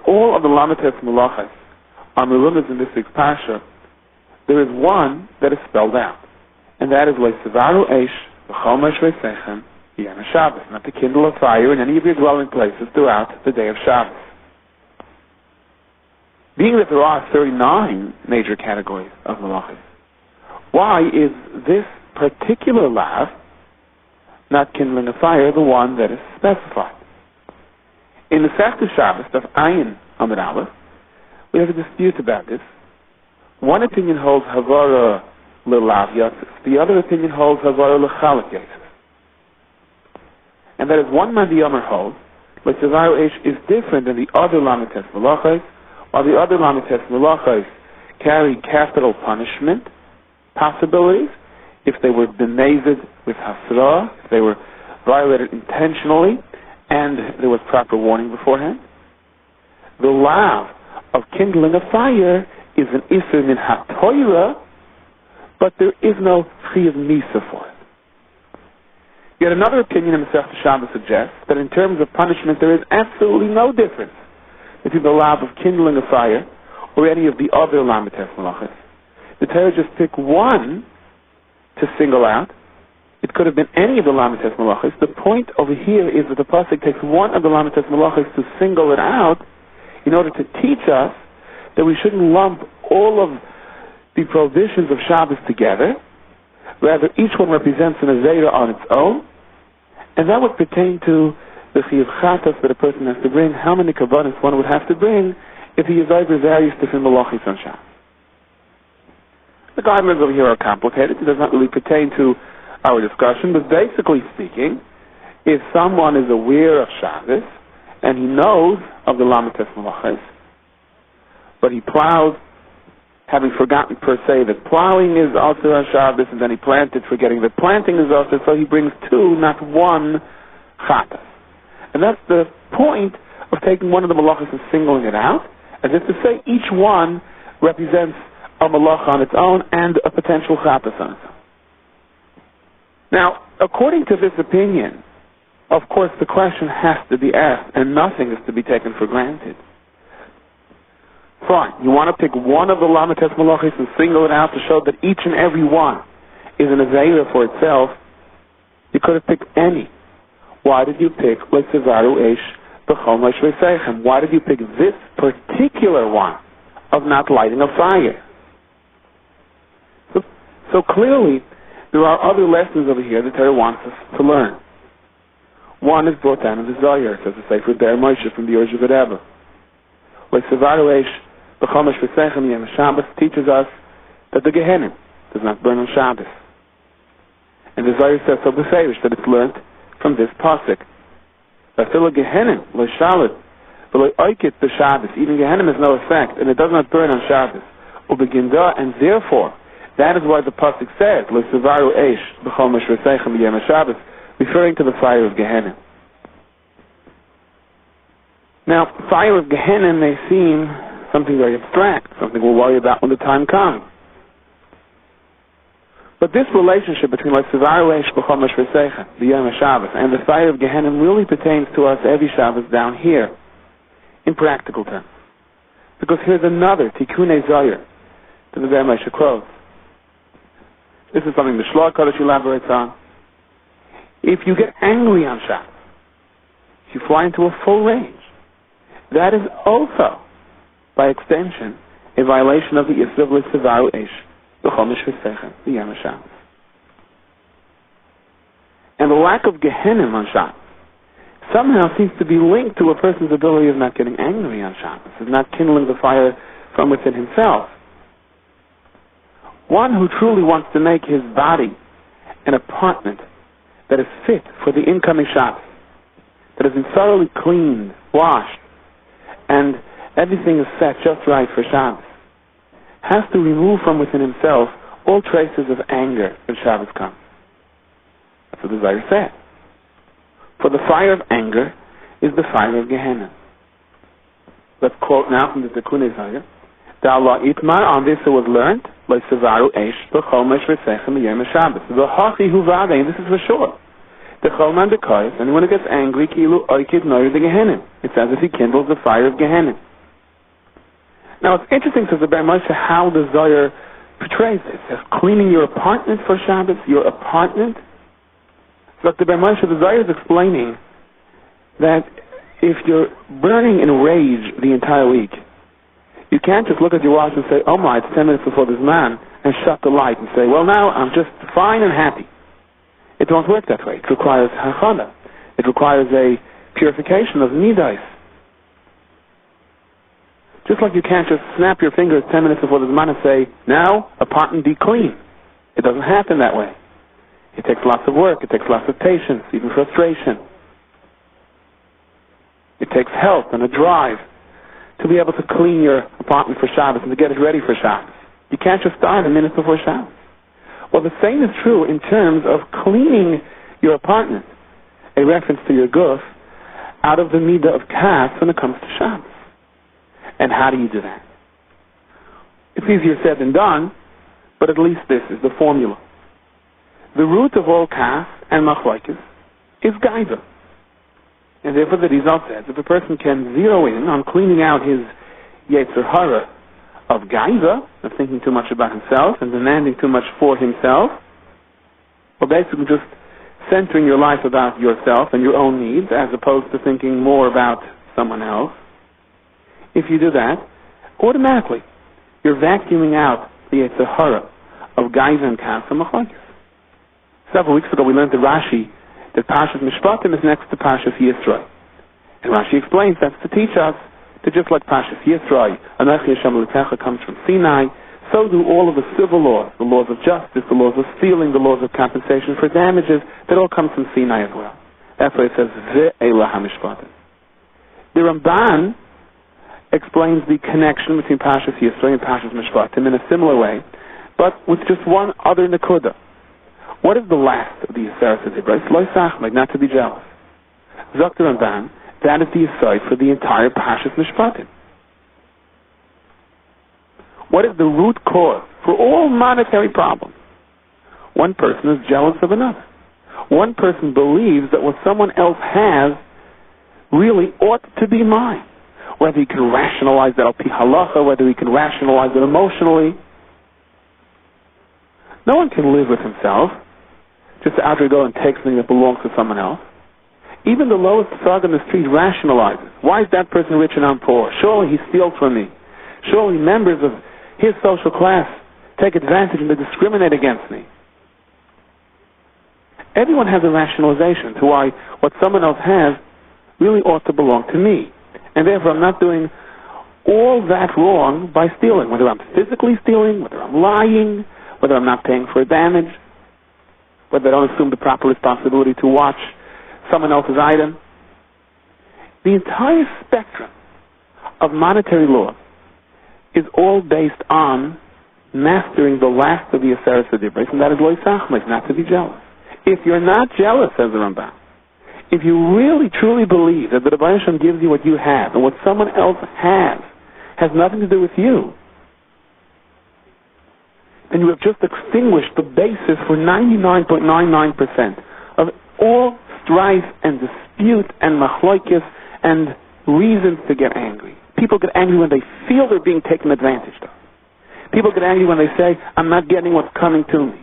all of the Lamites Malachas are merunas in this week's Parsha, there is one that is spelled out, and that is Le'sevaru Eish v'chol Moshe Sechem Yom Shabbos, not to kindle a fire in any of your dwelling places throughout the day of Shabbos. Being that there are 39 major categories of Malachas, why is this particular lav, not kindling a fire, the one that is specified? In the schacter Shabbos of Ayin Amud Aleph, we have a dispute about this. One opinion holds Havara L'Lav Yosef. The other opinion holds Havara L'Chalak Yosef. And that is one man the Yomer holds, but Sevaru Eish is different than the other Lamites Malachos, while the other Lamites Malachos carry capital punishment possibilities if they were benazed with Hasra, if they were violated intentionally, and there was proper warning beforehand. The lav of kindling a fire is an Isser min HaTorah, but there is no Chiyuv Misa for it. Yet another opinion in Masechta Shabbos suggests that in terms of punishment there is absolutely no difference between the lav of kindling a fire or any of the other Lamites Malachos. The Torah just picked one to single out. It could have been any of the Lamites Malachos. The point over here is that the pasuk takes one of the Lamites Malachos to single it out in order to teach us that we shouldn't lump all of the prohibitions of Shabbos together. Rather, each one represents an Aveira on its own, and that would pertain to the Chiyuv Chatas that a person has to bring, how many Kabbanis one would have to bring if he is over various different Malachis on Shabbos. The guidelines over here are complicated. It does not really pertain to our discussion, but basically speaking, if someone is aware of Shabbos and he knows of the Lamites Malachos, but he plows, having forgotten per se that plowing is also on Shabbos, and then he planted forgetting that planting is also, so he brings two, not one chatas. And that's the point of taking one of the malachas and singling it out, as if to say each one represents a malacha on its own and a potential chatas on its own. Now, according to this opinion, of course the question has to be asked, and nothing is to be taken for granted. Fine, you want to pick one of the Lamites Malachis and single it out to show that each and every one is an Aveira for itself. You could have picked any. Why did you pick Le'sevaru Eish B'chol Moshe Sechem? Why did you pick this particular one of not lighting a fire? So clearly, there are other lessons over here that Torah wants us to learn. One is brought down in the Zohar, says the Sefer Der Moshe from the Yerusha Rebbe. Le'sevaru Eish B'chol Moshe Sechem Yom Shabbos teaches us that the Gehenim does not burn on Shabbos. And the Zohar says so beferish that it's learnt from this pasuk. V'afilo Gehenim lo shalit v'lo oikit b'Shabbos. Even Gehenim has no effect, and it does not burn on Shabbos. U'beginda, and therefore, that is why the pasuk says Le'sevaru Eish B'chol Moshe Sechem Yom Shabbos, referring to the fire of Gehenim. Now, fire of Gehenim may seem something very abstract, something we'll worry about when the time comes. But this relationship between Le'sevaru Eish B'chol Moshe Sechem, the Yom Shabbos, and the fire of Gehenim really pertains to us every Shabbos down here, in practical terms. Because here's another Tikkunei Zohar to the Ber Moshe quotes. This is something the Shloach Kodesh elaborates on. If you get angry on Shabbos, if you fly into a full range, that is also, by extension, a violation of the Yisrael of Le'sevaru Eish B'chol Moshe Sechem, the Yom Shabbos. And the lack of Gehenim on Shabbos somehow seems to be linked to a person's ability of not getting angry on Shabbos, of not kindling the fire from within himself. One who truly wants to make his body an apartment that is fit for the incoming Shabbos, that has been thoroughly cleaned, washed, and everything is set just right for Shabbos, has to remove from within himself all traces of anger when Shabbos comes. That's what the Zohar said. For the fire of anger is the fire of Gehenna. Let's quote now from the Tikkunei Zohar. The Allah Itmar, on this it was learned, Le'sevaru Eish B'chol Moshe Sechem Yom Shabbos. V'hachi hu v'adei, and this is for sure. Anyone who gets angry, it's as if he kindles the fire of Gehenna. Now it's interesting, says the Ber Moshe, how the Zohar portrays this. It says cleaning your apartment for Shabbos, your apartment. But the Ber Moshe, the Zohar is explaining that if you're burning in rage the entire week, you can't just look at your watch and say, oh my, it's 10 minutes before this man, and shut the light and say, well now I'm just fine and happy. It won't work that way. It requires hachana. It requires a purification of midas. Just like you can't just snap your fingers 10 minutes before the man and say, now, apartment be clean. It doesn't happen that way. It takes lots of work. It takes lots of patience, even frustration. It takes help and a drive to be able to clean your apartment for Shabbos and to get it ready for Shabbos. You can't just start a minute before Shabbos. Well, the same is true in terms of cleaning your apartment, a reference to your guf, out of the midah of kas when it comes to Shabbos. And how do you do that? It's easier said than done, but at least this is the formula. The root of all kas and machlokes is gaiva. And therefore the Rizal says, if a person can zero in on cleaning out his yetzer hara of gaiva, of thinking too much about himself and demanding too much for himself, or basically just centering your life about yourself and your own needs as opposed to thinking more about someone else, if you do that, automatically you're vacuuming out the yetzer hara of gaiva and kas and machlokes. Several weeks ago we learned the Rashi that Parshas Mishpatim is next to Parshas Yisro. And Rashi explains that's to teach us that just like Parshas Yisro, Anochi Hashem Elokecha comes from Sinai, so do all of the civil laws, the laws of justice, the laws of stealing, the laws of compensation for damages, that all come from Sinai as well. That's why it says Ve'elah HaMishpatim. The Ramban explains the connection between Parshas Yisro and Parshas Mishpatim in a similar way, but with just one other nekuda. What is the last of the Yisrael Dibra? It's Lo Sachmag, not to be jealous. Zok the Ramban, that is the Yisrael for the entire Parshas Mishpatim. What is the root cause for all monetary problems? One person is jealous of another. One person believes that what someone else has really ought to be mine. Whether he can rationalize that al pi halacha, whether he can rationalize it emotionally. No one can live with himself just to outright go and take something that belongs to someone else. Even the lowest thug on the street rationalizes. Why is that person rich and I'm poor? Surely he steals from me. Surely members of his social class take advantage and they discriminate against me. Everyone has a rationalization to why what someone else has really ought to belong to me. And therefore I'm not doing all that wrong by stealing, whether I'm physically stealing, whether I'm lying, whether I'm not paying for damage, whether I don't assume the proper responsibility to watch someone else's item. The entire spectrum of monetary law is all based on mastering the last of the Aseret Dibros, and that is Lo Sachmag, not to be jealous. If you're not jealous, says the Rambam, if you really truly believe that the Rebbeinu Shalom gives you what you have and what someone else has nothing to do with you, and you have just extinguished the basis for 99.99% of all strife and dispute and machlokes and reasons to get angry. People get angry when they feel they're being taken advantage of. People get angry when they say, I'm not getting what's coming to me.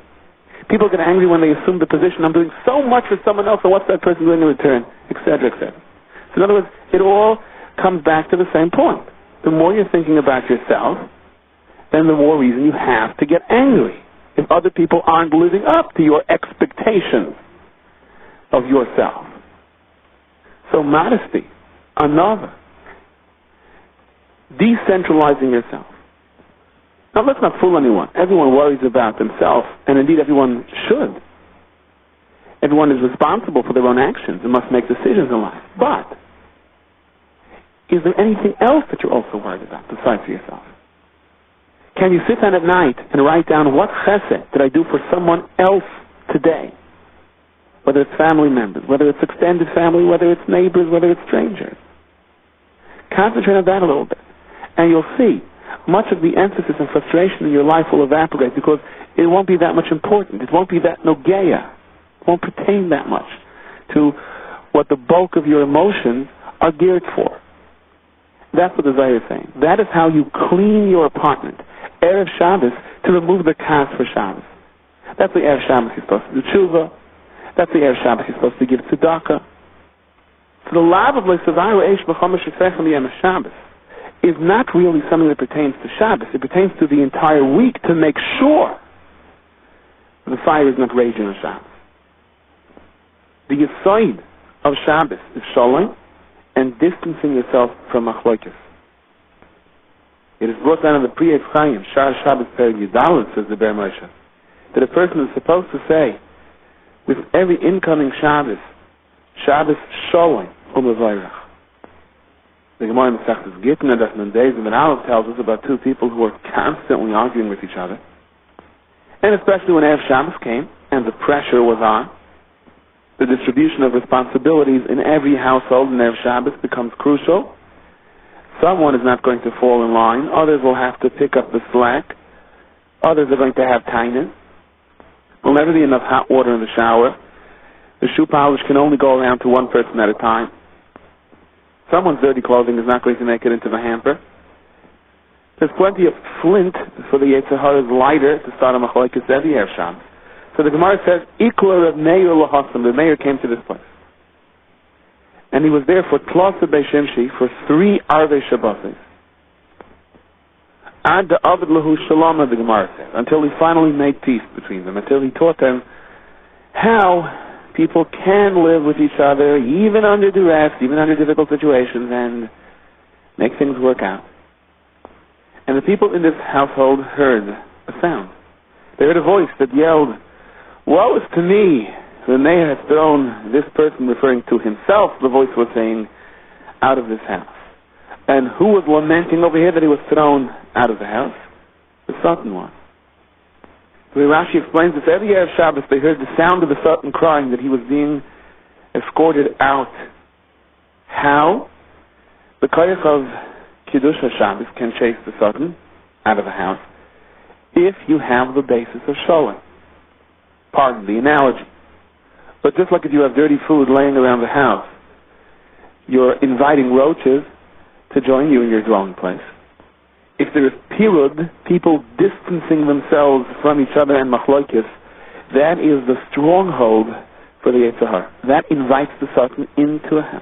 People get angry when they assume the position, I'm doing so much for someone else, and what's that person doing in return, etc., etc. So in other words, it all comes back to the same point. The more you're thinking about yourself, then the more reason you have to get angry if other people aren't living up to your expectations of yourself. So modesty, another, decentralizing yourself. Now let's not fool anyone. Everyone worries about themselves, and indeed everyone should. Everyone is responsible for their own actions and must make decisions in life. But is there anything else that you're also worried about besides for yourself? Can you sit down at night and write down what chesed did I do for someone else today? Whether it's family members, whether it's extended family, whether it's neighbors, whether it's strangers. Concentrate on that a little bit. And you'll see much of the emphasis and frustration in your life will evaporate because it won't be that much important. It won't be that nogeya. It won't pertain that much to what the bulk of your emotions are geared for. That's what the Zohar is saying. That is how you clean your apartment, Erev Shabbos, to remove the kas for Shabbos. That's the Erev Shabbos you're supposed to do tshuva. That's the Erev Shabbos you're supposed to give tzedakah. So the lav of L'Sevaru Eish B'chomesh Yisechem Yom Shabbos is not really something that pertains to Shabbos. It pertains to the entire week to make sure the fire is not raging on Shabbos. The yesod of Shabbos is shalom and distancing yourself from machlokes. It is brought down in the Pri Eitz Chaim, Shar Shabbos Per Yudalot, says the Ber Moshe, that a person is supposed to say with every incoming Shabbos, Shabbos shalom u'mevayrach. The Gemara in Masechtas Gittin, that Mendeis and Aleph tells us about two people who are constantly arguing with each other. And especially when Erev Shabbos came and the pressure was on, the distribution of responsibilities in every household in Erev Shabbos becomes crucial. Someone is not going to fall in line. Others will have to pick up the slack. Others are going to have tainas. There'll never be enough hot water in the shower. The shoe polish can only go around to one person at a time. Someone's dirty clothing is not going to make it into the hamper. There's plenty of flint for the Yetzer Hara's lighter to start a machlokes every Erev Shabbos. So the Gemara says, Ikla Rav Meir Lahasam, the Meir came to this place. And he was there for Tlasa Beishimshi for 3 Arvei Shabbosos. Ad the Abed Lahu Shalom, the Gemara says, until he finally made peace between them, until he taught them how people can live with each other, even under duress, even under difficult situations, and make things work out. And the people in this household heard a sound. They heard a voice that yelled, "Woe is to me! The mayor has thrown this person," referring to himself, the voice was saying, "out of this house." And who was lamenting over here that he was thrown out of the house? The Sultan one. So Rashi explains this every Erev Shabbos they heard the sound of the Sultan crying that he was being escorted out. How? The koyach of Kiddush HaShabbos can chase the Sultan out of the house if you have the basis of Shalom. Pardon the analogy. But just like if you have dirty food laying around the house, you're inviting roaches to join you in your dwelling place. If there is pirud, people distancing themselves from each other and machlokes, that is the stronghold for the Yetzer Hara. That invites the Satan into a house.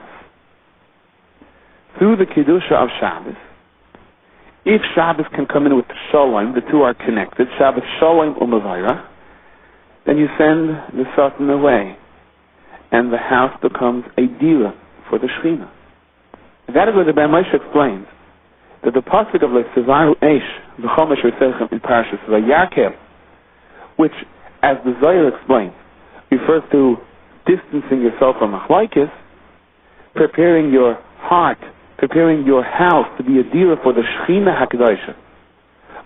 Through the Kedusha of Shabbos, if Shabbos can come in with Shalom, the two are connected, Shabbos Shalom u'mevayrach, then you send the Satan away, and the house becomes a dira for the Shechina. That is what the Ber Moshe explains, that the pasuk of L'Sevaru Eish B'chomesh Yisechem in Parashas vayakhail, which, as the Zohar explains, refers to distancing yourself from machlokes, preparing your heart, preparing your house to be a dira for the Shechina HaKadoshah,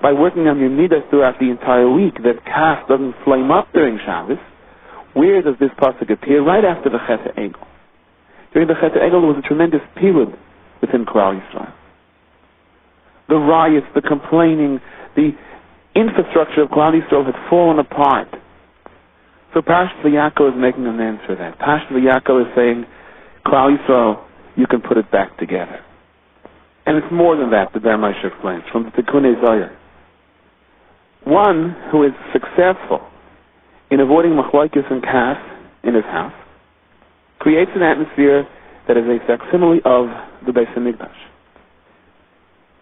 by working on your midas throughout the entire week, that kas doesn't flame up during Shabbos. Where does this pasuk appear? Right after the Chet HaEgel. During the Chet HaEgel there was a tremendous period within Klal Yisrael. The riots, the complaining, the infrastructure of Klal Yisrael had fallen apart. So Parashat Vayakhail is making amends for that. Parashat Vayakhail is saying, Klal Yisrael, you can put it back together. And it's more than that, the Ber Moshe explains, from the Tikkunei Zohar. One who is successful in avoiding machlokes and kas in his house creates an atmosphere that is a facsimile of the Beis HaMikdash.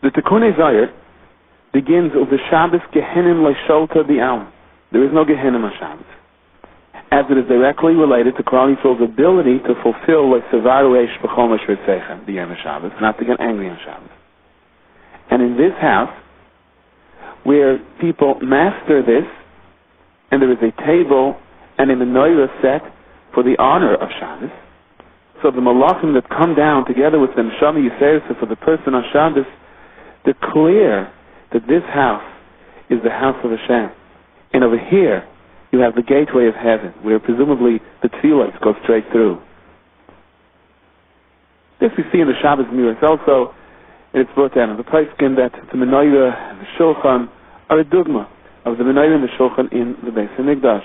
The Tikkunei Zohar begins with the Shabbos Gehenim Leisholta B'Alm. There is no Gehenim on Shabbos, as it is directly related to Klal Yisrael's ability to fulfill L'Sevaru Eish B'chomesh Yisechem, the Yom Shabbos, not to get angry on Shabbos. And in this house, where people master this, and there is a table and a menorah set for the honor of Shabbos, so the malachim that come down together with the neshama Yisrael for the person on Shabbos declare that this house is the house of Hashem. And over here, you have the gateway of heaven, where presumably the tefillahs go straight through. This we see in the Shabbos mirrors also, and it's brought down in the poskim that the menorah and the shulchan are a dogma of the menorah and the shulchan in the Beis HaMikdash.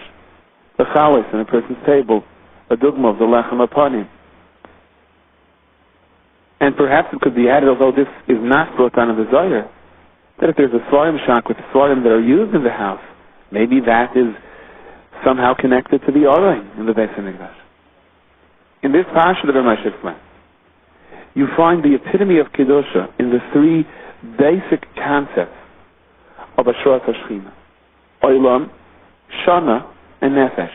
The chalas in a person's table a dogma of the lechem upon him. And perhaps it could be added, although this is not brought down in the Zohar, that if there's a svarim shak with svarim that are used in the house, maybe that is somehow connected to the Orain in the Beis HaMikdash. In this parsha that Ramesh explained, you find the epitome of Kedusha in the three basic concepts of Ashrat HaShechina: Olam, Shana, and Nefesh.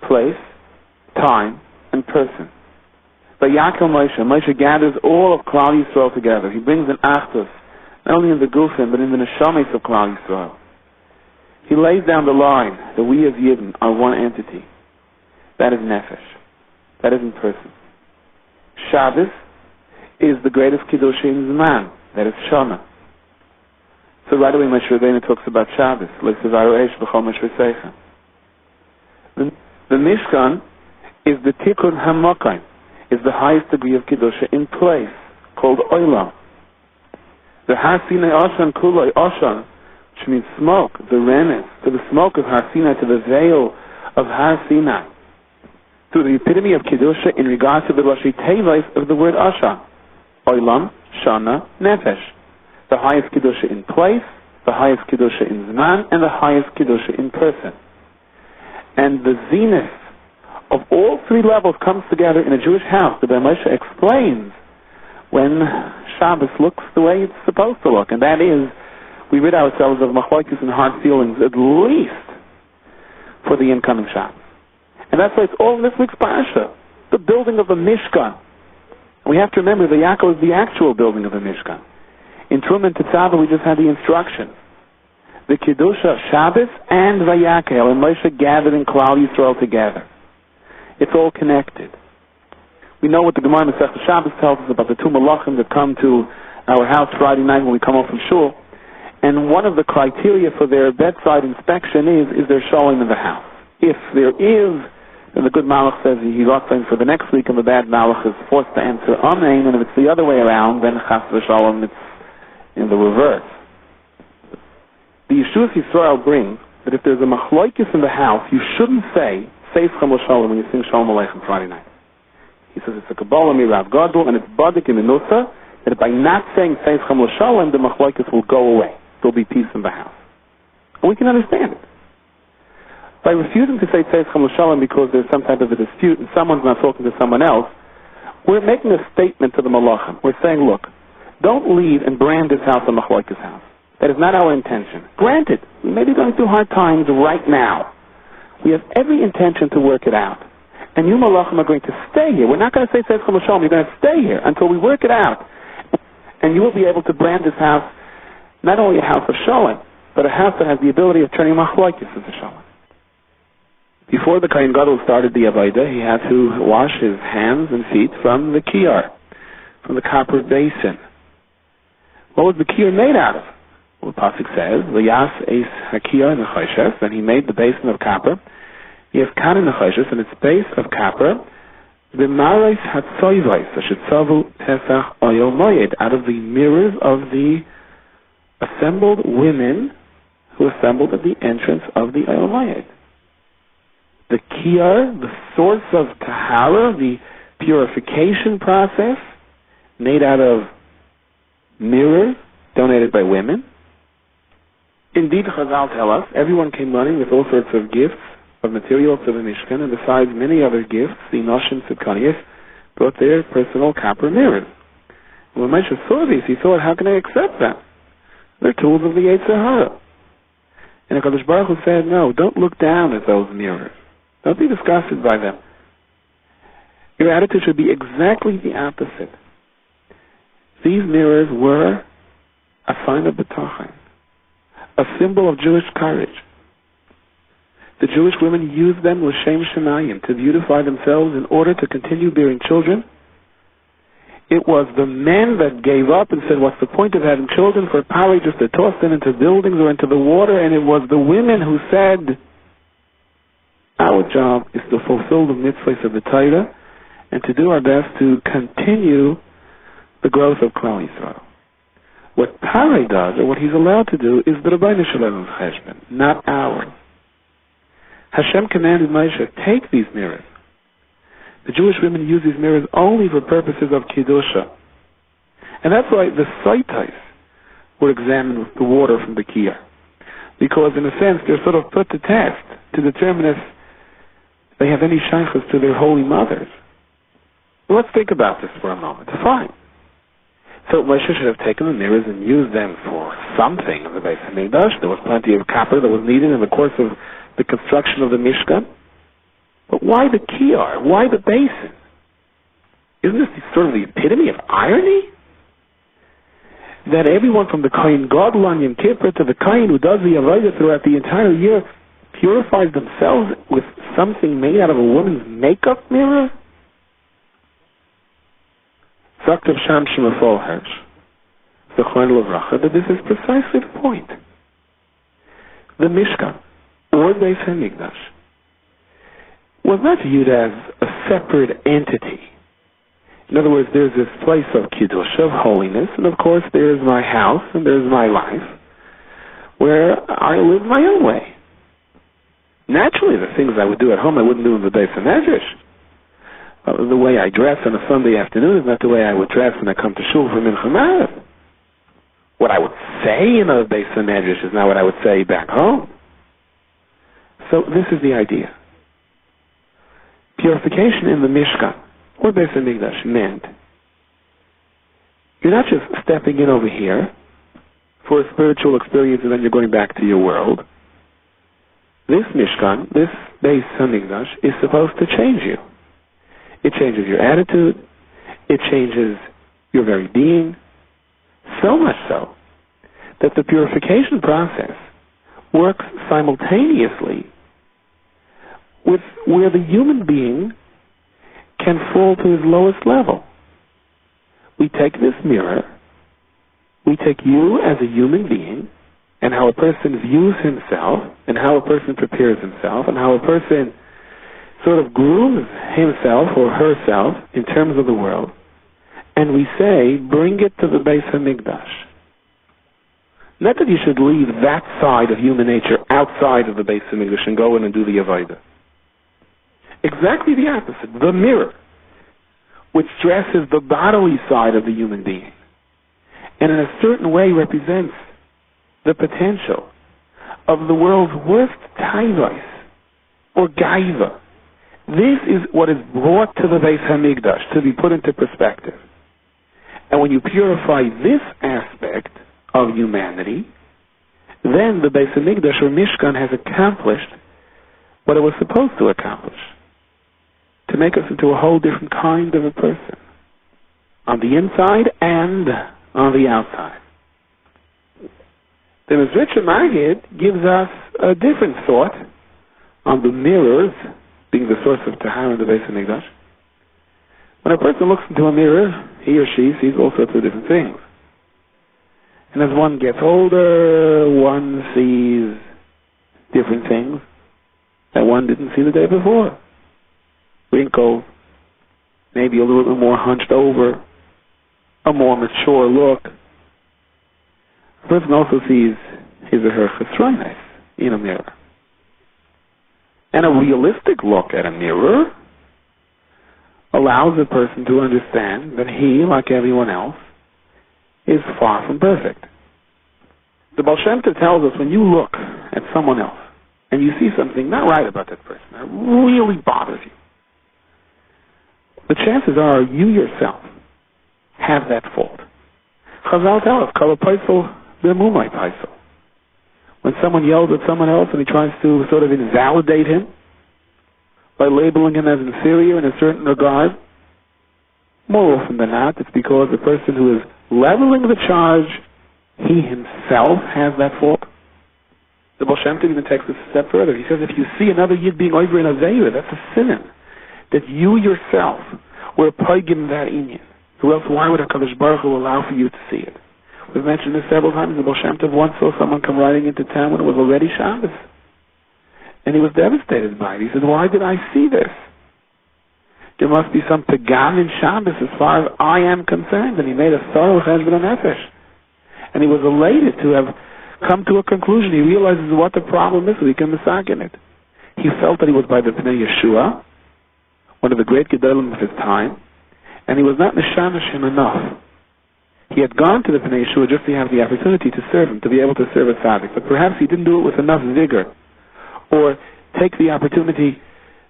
Place, time, and person. Vayakhail Moshe gathers all of Klal Yisrael together. He brings an achdus, not only in the gufim, but in the neshamis of Klal Yisrael. He lays down the line that we as Yidden are one entity. That is Nefesh. That is in person. Shabbos is the greatest Kiddush in Zman. That is Shana. So right away Moshe Rabbeinu talks about Shabbos. The Mishkan is the Tikkun HaMokayim, is the highest degree of Kedusha in place, called Olam. The Har Sinai Oshan Kuloi, Oshan, which means smoke, the remes, to the smoke of Har Sinai, to the veil of Har Sinai, to the epitome of Kedusha in regards to the Rashi Tevos of the word Oshan. Olam, Shana, Nefesh. The highest Kedusha in place, the highest Kedusha in Zman, and the highest Kedusha in person. And the zenith of all three levels comes together in a Jewish house. The Rebbe Moshe explains when Shabbos looks the way it's supposed to look, and that is, we rid ourselves of machlokes and hard feelings at least for the incoming Shabbos. And that's why it's all in this week's parasha, the building of the Mishkan. We have to remember, the Yaakov is the actual building of the Mishkan. In Truman Tetzaveh, we just had the instructions. The Kedusha, Shabbos, and Vayakhail, and Moshe gathered in Klal Yisrael together. It's all connected. We know what the Gemara Masechta Shabbos tells us about the two malachim that come to our house Friday night when we come home from shul. And one of the criteria for their bedside inspection is there shalom in the house. If there is, then the good malach says he got things for the next week, and the bad malach is forced to answer amen. And if it's the other way around, then chas v'shalom, it's in the reverse. The Yeshua Yisrael brings that if there's a machlokes in the house, you shouldn't say Seifchem L'Shalom when you sing Shalom Aleichem Friday night. He says it's a Kabbalah Mirav Gadol, and it's Badik in Minusa, that by not saying Seifchem L'Shalom, the machlokes will go away. There'll be peace in the house. And we can understand it. By refusing to say Seifchem L'Shalom because there's some type of a dispute and someone's not talking to someone else, we're making a statement to the malachim. We're saying, look, don't leave and brand this house a machlokes house. That is not our intention. Granted, we may be going through hard times right now. We have every intention to work it out. And you malachim are going to stay here. We're not going to say Seifchem L'Shalom. You're going to stay here until we work it out. And you will be able to brand this house not only a house of shalom, but a house that has the ability of turning machlokes into shalom. Before the Kohen Gadol started the Avodah, he had to wash his hands and feet from the kiyar, from the copper basin. What was the kiyar made out of? Well, the pasuk says, "V'yas eis hakiyar nechoshes," and he made the basin of copper. Yevkan nechoshes, and its base of copper. V'maros hatzoyvos ashetzavu pesach oyel moyed, out of the mirrors of the assembled women who assembled at the entrance of the oyel moyed. The kiyar, the source of tahara, the purification process, made out of mirrors donated by women. Indeed, Chazal tell us, everyone came running with all sorts of gifts, of materials to the Mishkan, and besides many other gifts, the Noshim Tzidkaniyos brought their personal copper mirrors. And when Moshe saw these, he thought, how can I accept that? They're tools of the Yetzer Hara. And HaKadosh Baruch Hu said, no, don't look down at those mirrors. Don't be disgusted by them. Your attitude should be exactly the opposite. These mirrors were a sign of betachin, a symbol of Jewish courage. The Jewish women used them l'shem shemayim, to beautify themselves in order to continue bearing children. It was the men that gave up and said, what's the point of having children for Pari just to toss them into buildings or into the water? And it was the women who said, our job is to fulfill the mitzvahs of the Torah and to do our best to continue the growth of Klal Yisrael. What Pari does, or what he's allowed to do, is the Rabbeinu Shalom's cheshbon, not ours. Hashem commanded Moshe, take these mirrors The Jewish women use these mirrors only for purposes of Kiddusha. And that's why the Saitais were examined with the water from the Kiyah. Because in a sense, they're sort of put to test to determine if they have any shaykhs to their holy mothers. Well, let's think about this for a moment. Fine. So Moshe should have taken the mirrors and used them for something in the Beis Hamikdash. There was plenty of copper that was needed in the course of the construction of the Mishkan. But why the kiyar? Why the basin? Isn't this sort of the epitome of irony? That everyone from the Kohen Gadol on Yom Kippur to the Kohen who does the Avodah throughout the entire year purifies themselves with something made out of a woman's makeup mirror? Schacter Sham Shemafol Hersh, Zechron Levracha, that this is precisely the point. The Mishkan, or Beis Hamikdash, was not viewed as a separate entity. In other words, there's this place of Kiddush, of holiness, and of course there's my house and there's my life, where I live my own way. Naturally, the things I would do at home I wouldn't do in the Beis Hamikdash. The way I dress on a Sunday afternoon is not the way I would dress when I come to shul for Mincha Marav. What I would say in a Beis Hamikdash is not what I would say back home. So this is the idea. Purification in the Mishkan, or Beis Hamikdash, meant you're not just stepping in over here for a spiritual experience and then you're going back to your world. This Mishkan, this Beis Hamikdash, is supposed to change you. It changes your attitude. It changes your very being. So much so that the purification process works simultaneously with where the human being can fall to his lowest level. We take this mirror, we take you as a human being, and how a person views himself, and how a person prepares himself, and how a person sort of grooms himself or herself in terms of the world, and we say, bring it to the Beis Hamikdash. Not that you should leave that side of human nature outside of the Beis Hamikdash and go in and do the Avodah. Exactly the opposite. The mirror, which dresses the bodily side of the human being, and in a certain way represents the potential of the world's worst taivos, or gaiva. This is what is brought to the Beis Hamikdash to be put into perspective. And when you purify this aspect of humanity, then the Beis Hamikdash or Mishkan has accomplished what it was supposed to accomplish, to make us into a whole different kind of a person, on the inside and on the outside. The Mizritcha Maggid gives us a different thought on the mirrors being the source of Tahara in the Beis Hamikdash. When a person looks into a mirror, he or she sees all sorts of different things. And as one gets older, one sees different things that one didn't see the day before. Wrinkles, maybe a little bit more hunched over, a more mature look. A person also sees his or her chesronos in a mirror. And a realistic look at a mirror allows a person to understand that he, like everyone else, is far from perfect. The Baal Shem Tov tells us when you look at someone else and you see something not right about that person, that really bothers you, the chances are you yourself have that fault. Chazal tell us, Kol paisel b'mumay paisel. When someone yells at someone else and he tries to sort of invalidate him by labeling him as inferior in a certain regard, more often than not, it's because the person who is leveling the charge, he himself has that fault. The Baal Shem Tov even takes this a step further. He says if you see another Yid being over in a Aveira, that's a sin. That you yourself were paigim that inyan. Who else, why would HaKadosh Baruch Hu allow for you to see it? We've mentioned this several times. The Baal Shem Tov once saw someone come riding into town when it was already Shabbos. And he was devastated by it. He said, why did I see this? There must be some pagam in Shabbos as far as I am concerned. And he made a thorough cheshbon nefesh. And he was elated to have come to a conclusion. He realizes what the problem is so he can masakin it. He felt that he was by the Pnei Yeshua, one of the great gedolim of his time, and he was not mishamish him enough. He had gone to the Pnei Yeshua just to have the opportunity to serve him, to be able to serve a tzaddik, but perhaps he didn't do it with enough vigor, or take the opportunity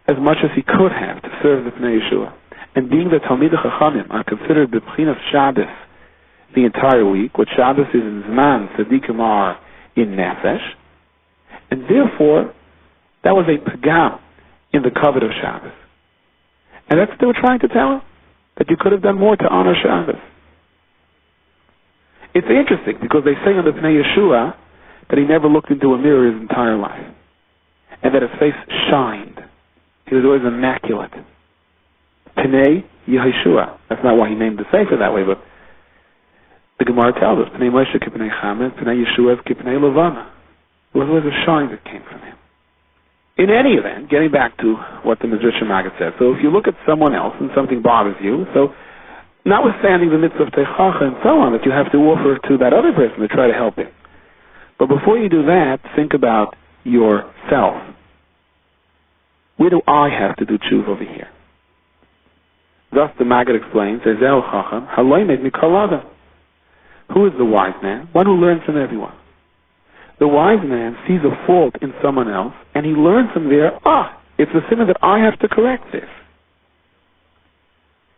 as much as he could have to serve the Pnei Yeshua. And being that Talmidei Chachamim are considered the B'chinas Shabbos the entire week, what Shabbos is in Zman, Tzadikim are in Nefesh, and therefore that was a pagam in the covet of Shabbos. And that's what they were trying to tell him, that you could have done more to honor Shabbos. It's interesting because they say on the Pnei Yeshua that he never looked into a mirror his entire life, and that his face shined. He was always immaculate. Pnei Yeshua. That's not why he named the sefer that way, but the Gemara tells us, Pnei Moshe k'pnei Chamet, Pnei Yeshua k'pnei Levana. It was always a shine that came from him. In any event, getting back to what the Mizrach Maggid said, so if you look at someone else and something bothers you, so notwithstanding the mitzvah of Teichacha and so on that you have to offer to that other person to try to help him, but before you do that, think about yourself. Where do I have to do tshuva over here? Thus the Maggid explains, who is the wise man? One who learns from everyone. The wise man sees a fault in someone else, and he learns from there, it's a sin that I have to correct this.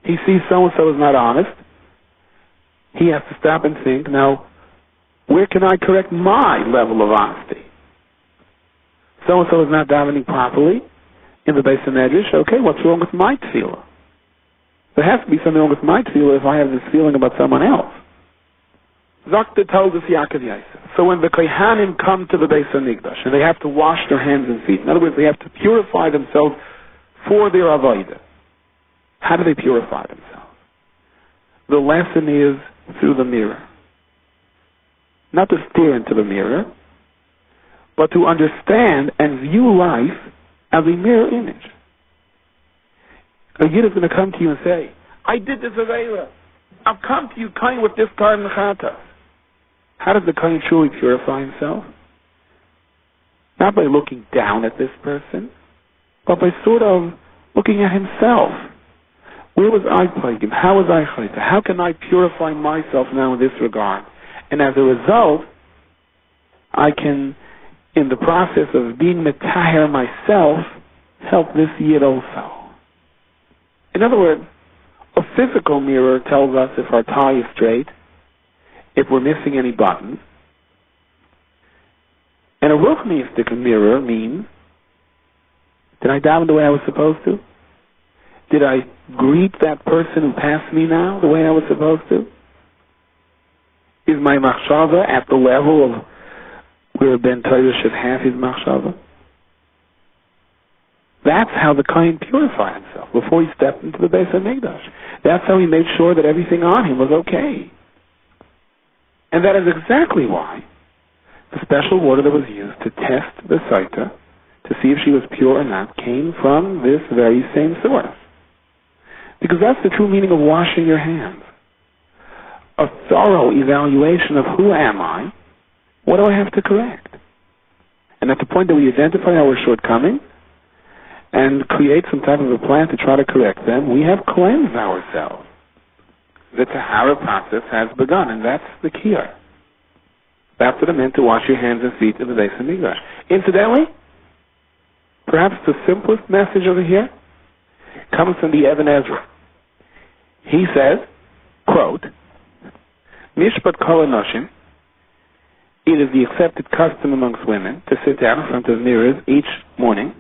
He sees so-and-so is not honest. He has to stop and think, now, where can I correct my level of honesty? So-and-so is not davening properly in the Beis Medrash. Okay, what's wrong with my tefillah? There has to be something wrong with my tefillah if I have this feeling about someone else. Schacter told us Yaakov Yosef. So when the Kohanim come to the Beis Hamikdash and they have to wash their hands and feet, in other words, they have to purify themselves for their avodah. How do they purify themselves? The lesson is through the mirror. Not to stare into the mirror, but to understand and view life as a mirror image. A Yid is going to come to you and say, I did this avera. I've come to you kind with this carbon chata. How does the kohen truly purify himself? Not by looking down at this person, but by sort of looking at himself. Where was I plaguing? How was I chayta? How can I purify myself now in this regard? And as a result, I can, in the process of being metaher myself, help this yid also. In other words, a physical mirror tells us if our tie is straight, if we're missing any buttons. And a ruchnistic mirror means, did I daven the way I was supposed to? Did I greet that person who passed me now the way I was supposed to? Is my machshava at the level of where Ben Torah should have his machshava? That's how the kohen purified himself before he stepped into the Beis Hamikdash. That's how he made sure that everything on him was okay. And that is exactly why the special water that was used to test the saita, to see if she was pure or not, came from this very same source. Because that's the true meaning of washing your hands. A thorough evaluation of who am I, what do I have to correct? And at the point that we identify our shortcomings and create some type of a plan to try to correct them, we have cleansed ourselves. The tahara process has begun, and that's the kiyar. That's what it meant to wash your hands and feet in the Beis Hamikdash. Incidentally, perhaps the simplest message over here comes from the Ibn Ezra. He says, quote, Mishpat kol hanoshim, it is the accepted custom amongst women to sit down in front of mirrors each morning.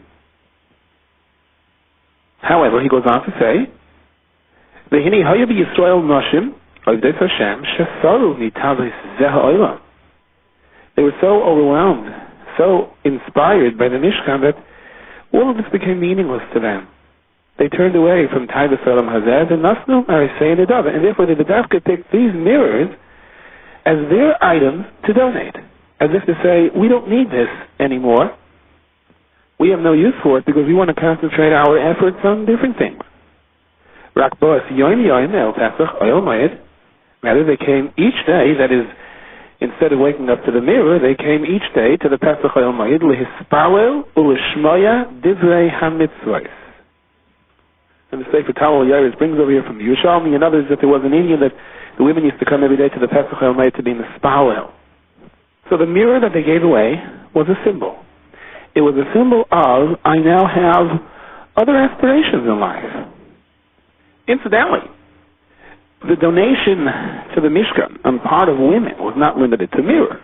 However, he goes on to say, V'hini haya b'Yisrael noshim avdei Hashem shesaru mitavos zeh ha'olam. They were so overwhelmed, so inspired by the Mishkan that all of this became meaningless to them. They turned away from Taivas Olam Hazeh and Nasnu Arisei Nedava, and therefore the Dafka picked these mirrors as their items to donate, as if to say, we don't need this anymore. We have no use for it because we want to concentrate our efforts on different things. Rather, they came each day, that is, instead of waking up to the mirror, they came each day to the Pesach Oyel Moed, lehispalel ulishmoya divrei hamitzvos, And the Sefer Talmud Yaris brings over here from the Yerushalmi and others that there was an Indian that the women used to come every day to the Pesach night to be in the Spalel. So the mirror that they gave away was a symbol. It was a symbol of, I now have other aspirations in life. Incidentally, the donation to the Mishkan on part of women was not limited to mirror.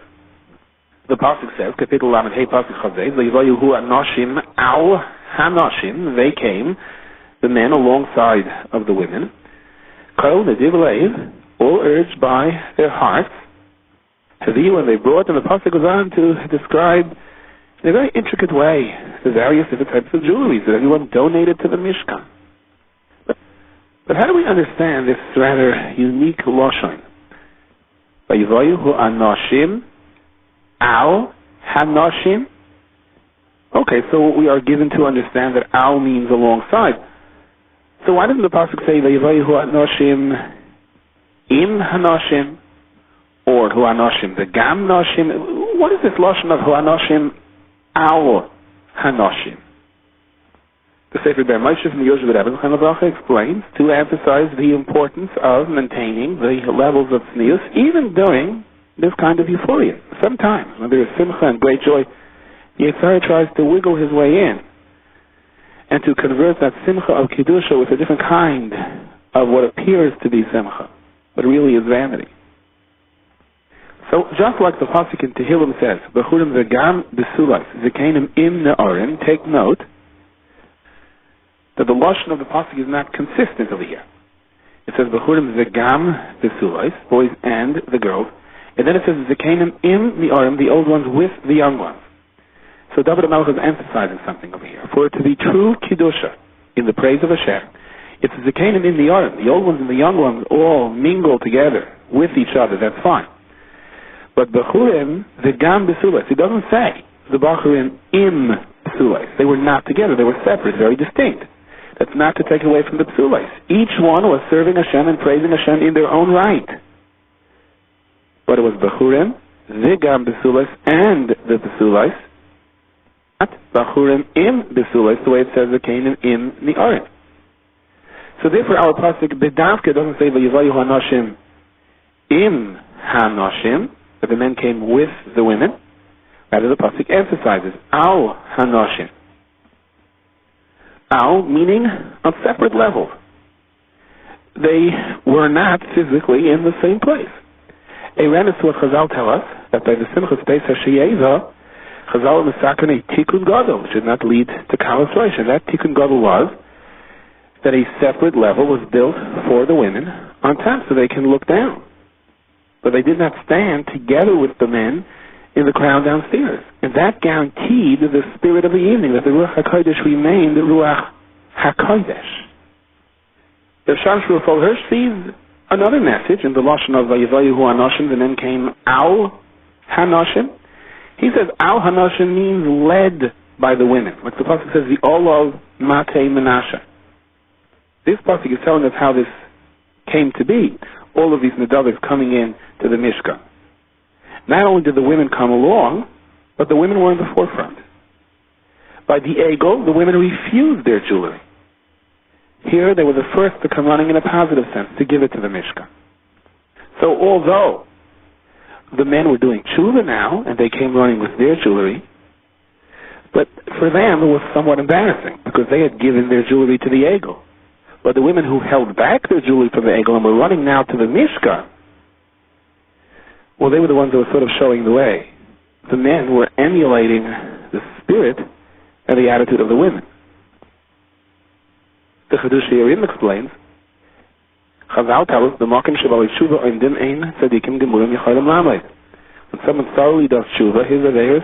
The pasuk says, Kapitel Lamed Hey pasuk Chazez, Levayu Hu Anoshim Al Hanoshim. They came, the men alongside of the women, Kol Nediv Leiv, all urged by their hearts. Haviyu, and they brought, and the pasuk goes on to describe in a very intricate way the various different types of jewelry that everyone donated to the Mishkan. But how do we understand this rather unique lashon? Vayivayu hu anoshim al hanoshim. Okay, so we are given to understand that al means alongside. So why doesn't the pasuk say Vayivayu hu anoshim im hanoshim or hu anoshim the gam noshim? What is this lashon of hu anoshim al hanoshim? The Sefer Ber Moshe from the Yosef Rebbe explains to emphasize the importance of maintaining the levels of tznius even during this kind of euphoria. Sometimes, when there is simcha and great joy, the Yitzhak tries to wiggle his way in and to convert that simcha of Kedusha with a different kind of what appears to be simcha, but really is vanity. So, just like the pasuk in Tehillim says, Bechurim v'gam b'sulas zikenim im ne'orim, take note that the lashon of the pasuk is not consistent over here. It says Bechurim v'gam b'sulas, boys and the girls, and then it says zikenim im ne'orim, the old ones with the young ones. So David HaMelech is emphasizing something over here. For it to be true Kiddusha in the praise of Hashem, it's zikenim im ne'orim, the old ones and the young ones all mingle together with each other, that's fine. But Bechurim v'gam b'sulas, it doesn't say the Bechurim im b'sulas. They were not together, they were separate, very distinct. That's not to take away from the psulas. Each one was serving Hashem and praising Hashem in their own right. But it was Bechurim, Vigam Besulas, and the Besulas, not Bechurim im Besulas, the way it says the Canaan im Ni'arim. So therefore our pasuk Bedavka doesn't say Vayivayu Hanoshim im Hanoshim, that the men came with the women. Rather the pasuk emphasizes Al Hanoshim. Al, meaning on separate levels. They were not physically in the same place. A remnant to what Chazal tell us, that by the Simchas Beis HaSheyeva, Chazal Mesaken a Tikkun Gadol, should not lead to Kalas Rosh. And that Tikkun Gadol was that a separate level was built for the women on top so they can look down. But they did not stand together with the men in the crown downstairs. And that guaranteed the spirit of the evening, that the Ruach HaKodesh remained the Ruach HaKodesh. The Sham Shmuel Hirsch sees another message in the Lashon of Vayivayu Hu Anoshim, the men came Al Hanoshim. He says Al Hanoshim means led by the women. Like the pasuk says, the Olav Matei Menashe. This pasuk is telling us how this came to be. All of these Nedavos coming in to the Mishkan. Not only did the women come along, but the women were in the forefront. By the Egel, the women refused their jewelry. Here, they were the first to come running in a positive sense, to give it to the Mishkan. So although the men were doing tshuva now, and they came running with their jewelry, but for them it was somewhat embarrassing, because they had given their jewelry to the Egel. But the women who held back their jewelry from the Egel and were running now to the Mishkan, well, they were the ones that were sort of showing the way. The men were emulating the spirit and the attitude of the women. The Chedush Yerim explains, Chazal tells us, the Makim Shabali Tshuva Oimdim Ein Tzadikim Gemurim Yecholim Lamed. When someone thoroughly does Tshuva, his Averis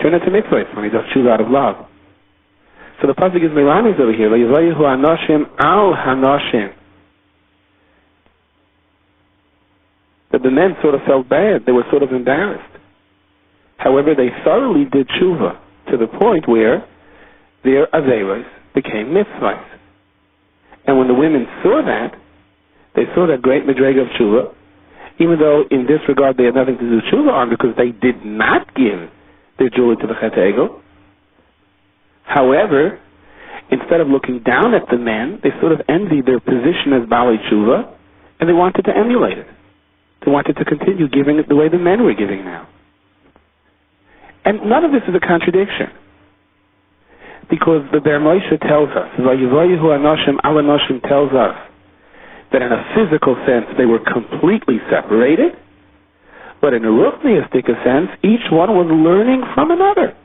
turn into mitzvahs when he does Tshuva out of love. So the pasuk is Miramis over here, Vayivayu Hu Anoshim Al Hanoshim. That the men sort of felt bad, they were sort of embarrassed. However, they thoroughly did tshuva to the point where their averos became mitzvahs. And when the women saw that, they saw that great madrega of tshuva, even though in this regard they had nothing to do tshuva on because they did not give their jewelry to the Chet Egel. However, instead of looking down at the men, they sort of envied their position as Baalei Tshuva, and they wanted to emulate it. They wanted to continue giving it the way the men were giving now. And none of this is a contradiction. Because the Ber Moshe tells us, Vayivayihu Anoshim Al Anoshim tells us that in a physical sense they were completely separated, but in a ruchniistic sense, each one was learning from another.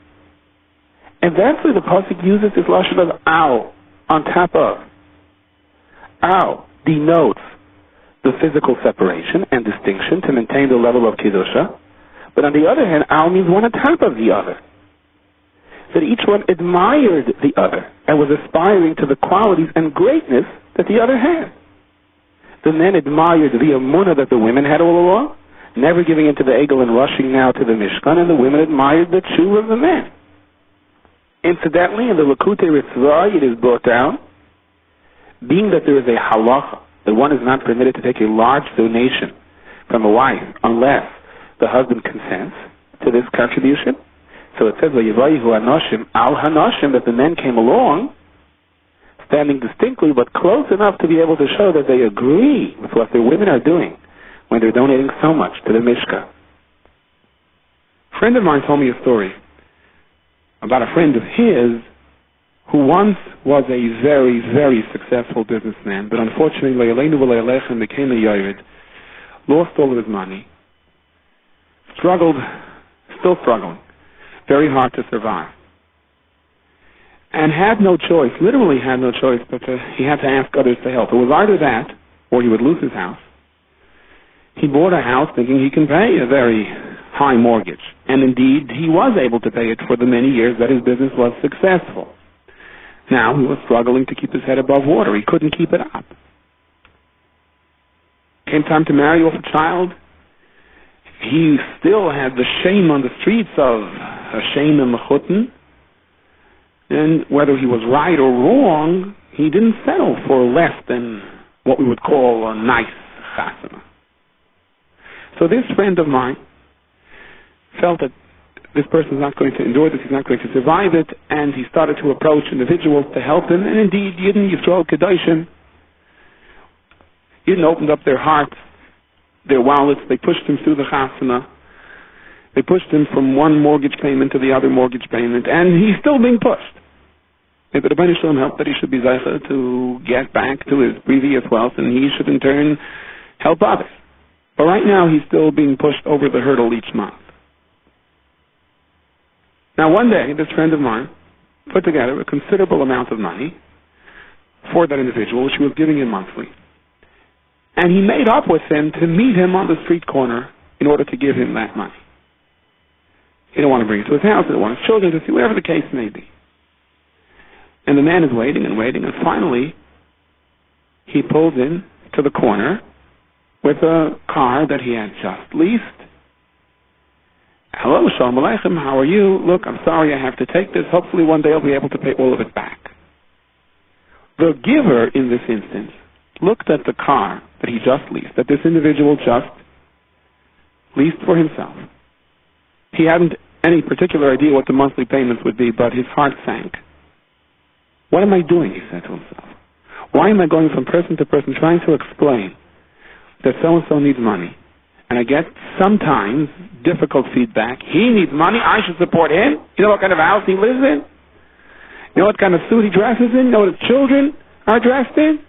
And that's why the pasuk uses this lashon of al, on top of. Al denotes the physical separation and distinction to maintain the level of Kedusha, but on the other hand, al means one on top of the other. That each one admired the other and was aspiring to the qualities and greatness that the other had. The men admired the emunah that the women had all along, never giving into the egel and rushing now to the Mishkan, and the women admired the tshuva of the men. Incidentally, in the Lakutei Ritzvah, it is brought down, being that there is a halacha, that one is not permitted to take a large donation from a wife unless the husband consents to this contribution. So it says, Vayivayihu Anoshim Al Hanoshim, that the men came along, standing distinctly but close enough to be able to show that they agree with what their women are doing when they're donating so much to the Mishka. A friend of mine told me a story about a friend of his who once was a very, very successful businessman, but unfortunately became a yored, lost all of his money, still struggling, very hard to survive, and had no choice, literally had no choice, but he had to ask others to help. It was either that or he would lose his house. He bought a house thinking he can pay a very high mortgage. And indeed, he was able to pay it for the many years that his business was successful. Now he was struggling to keep his head above water. He couldn't keep it up. Came time to marry off a child. He still had the shame on the streets of a shame and mechutin. And whether he was right or wrong, he didn't settle for less than what we would call a nice chasana. So this friend of mine felt that this person is not going to endure this, he's not going to survive it, and he started to approach individuals to help him. And indeed, Yidden Yisrael Kedoshim, Yidden opened up their hearts, their wallets, they pushed him through the chasana, they pushed him from one mortgage payment to the other mortgage payment, and he's still being pushed. Maybe the Rebbeinu Shalom helped that he should be zeicha to get back to his previous wealth, and he should in turn help others. But right now he's still being pushed over the hurdle each month. Now one day, this friend of mine put together a considerable amount of money for that individual, which he was giving him monthly. And he made up with him to meet him on the street corner in order to give him that money. He didn't want to bring it to his house, he didn't want his children to see, whatever the case may be. And the man is waiting and waiting, and finally he pulls in to the corner with a car that he had just leased. Hello, Shalom Aleichem, how are you? Look, I'm sorry I have to take this. Hopefully one day I'll be able to pay all of it back. The giver in this instance looked at the car that he just leased, that this individual just leased for himself. He hadn't any particular idea what the monthly payments would be, but his heart sank. What am I doing, he said to himself. Why am I going from person to person trying to explain that so-and-so needs money? And I get sometimes difficult feedback. He needs money, I should support him. You know what kind of house he lives in? You know what kind of suit he dresses in? You know what his children are dressed in?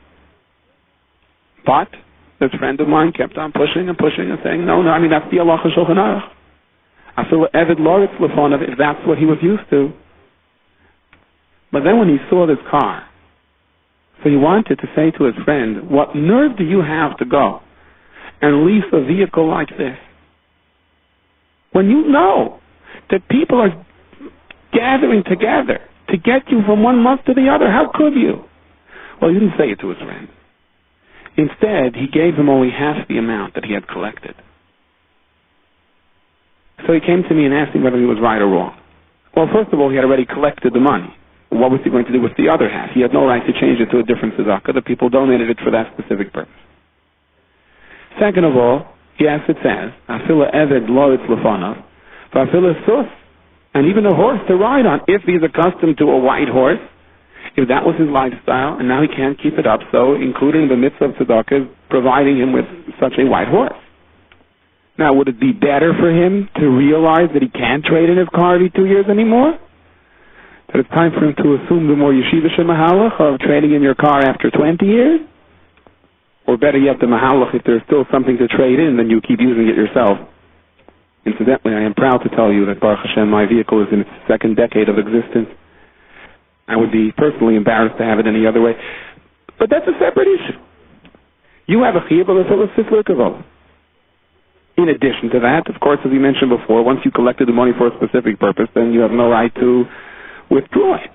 But this friend of mine kept on pushing and pushing and saying, no, I mean, that's the halacha Shulchan Aruch. I feel Eved Loritz Lefonov, if that's what he was used to. But then when he saw this car, so he wanted to say to his friend, what nerve do you have to go and lease a vehicle like this? When you know that people are gathering together to get you from one month to the other, how could you? Well, he didn't say it to his friend. Instead, he gave him only half the amount that he had collected. So he came to me and asked me whether he was right or wrong. Well, first of all, he had already collected the money. What was he going to do with the other half? He had no right to change it to a different tzedakah. The people donated it for that specific purpose. Second of all, yes, it says, Afila Eved Loritz Lefonov, Afila Sus, and even a horse to ride on, if he's accustomed to a white horse, if that was his lifestyle, and now he can't keep it up, so including the mitzvah of tzedakah, providing him with such a white horse. Now, would it be better for him to realize that he can't trade in his car every 2 years anymore? That it's time for him to assume the more yeshivish mahalach of trading in your car after 20 years? Or better yet, the mahalach, if there's still something to trade in, then you keep using it yourself. Incidentally, I am proud to tell you that Baruch Hashem, my vehicle is in its second decade of existence. I would be personally embarrassed to have it any other way. But that's a separate issue. You have a chiyuv of a fischel kavod. In addition to that, of course, as we mentioned before, once you collected the money for a specific purpose, then you have no right to withdraw it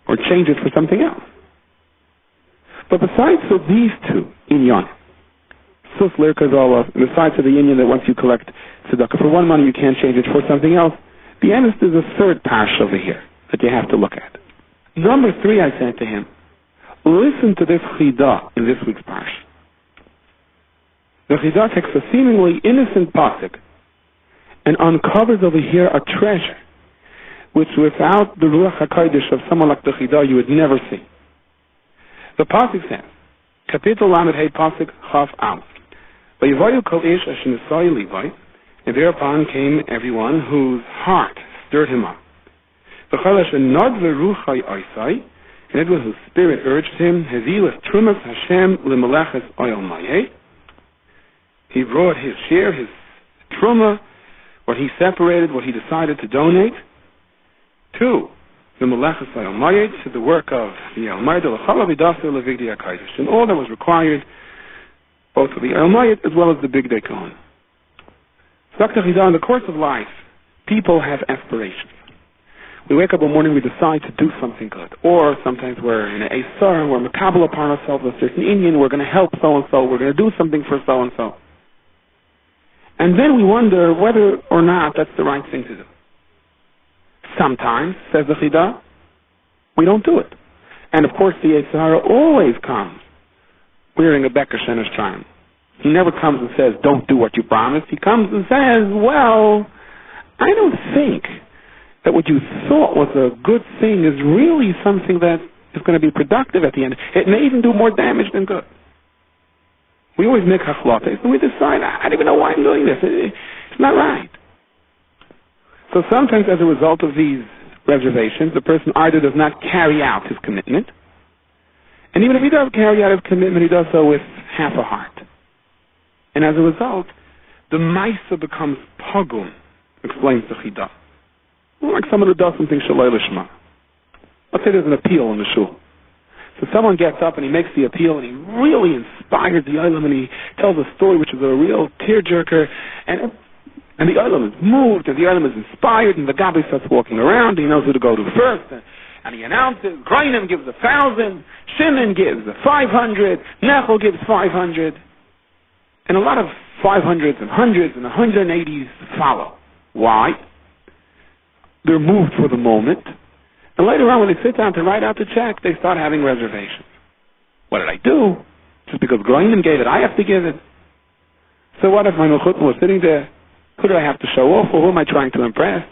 or change it for something else. But besides these two inyan, sus lirkazolov, besides the inyan that once you collect tzedakah for one money, you can't change it for something else, the end is a third pash over here that you have to look at. Number 3, I said to him, listen to this chidah in this week's pash. The chidah takes a seemingly innocent pasuk and uncovers over here a treasure which without the ruach hakodesh of someone like the chidah you would never see. The pasuk says, Kapitel Lamed Hey pasuk Chaf Al, Vayivayu kol ish asher nesai Levi, and thereupon came everyone whose heart stirred him up. V'chol asher nod v'ruchai oisai, and everyone whose spirit urged him, Hevilas Trumas Hashem Lemeleches Oyel Mayeh. He brought his share, his truma, what he separated, what he decided to donate, to the Meleches Oyel Mayeh, to the work of the Oyel Mayeh, and all that was required, both for the Oyel Mayeh as well as the Big Day Kohen. In the course of life, people have aspirations. We wake up one morning, we decide to do something good. Or sometimes we're in an Eisar, we're makabel upon ourselves a certain Indian, we're going to help so-and-so, we're going to do something for so-and-so. And then we wonder whether or not that's the right thing to do. Sometimes, says the Chidah, we don't do it. And of course the Eisar always comes wearing a Becker Shenesh charm. He never comes and says, don't do what you promised. He comes and says, well, I don't think that what you thought was a good thing is really something that is going to be productive at the end. It may even do more damage than good. We always make hachlotes, and we decide, I don't even know why I'm doing this. It's not right. So sometimes as a result of these reservations, the person either does not carry out his commitment, and even if he does carry out his commitment, he does so with half a heart. And as a result, the Maisa becomes pagum, explains the Chidah. Like someone who does something shaloi lishma. Let's say there's an appeal in the shul. So someone gets up and he makes the appeal and he really inspires the Olam and he tells a story which is a real tearjerker and the Olam is moved and the Olam is inspired and the Gabi starts walking around. He knows who to go to first and he announces, Grainim gives 1,000, Shimon gives 500, Nechel gives 500. And a lot of 500s and 100s and 180s follow. Why? They're moved for the moment. And later on, when they sit down to write out the check, they start having reservations. What did I do? Just because Groening gave it, I have to give it. So what if my Mechutma was sitting there? Who do I have to show off, or who am I trying to impress?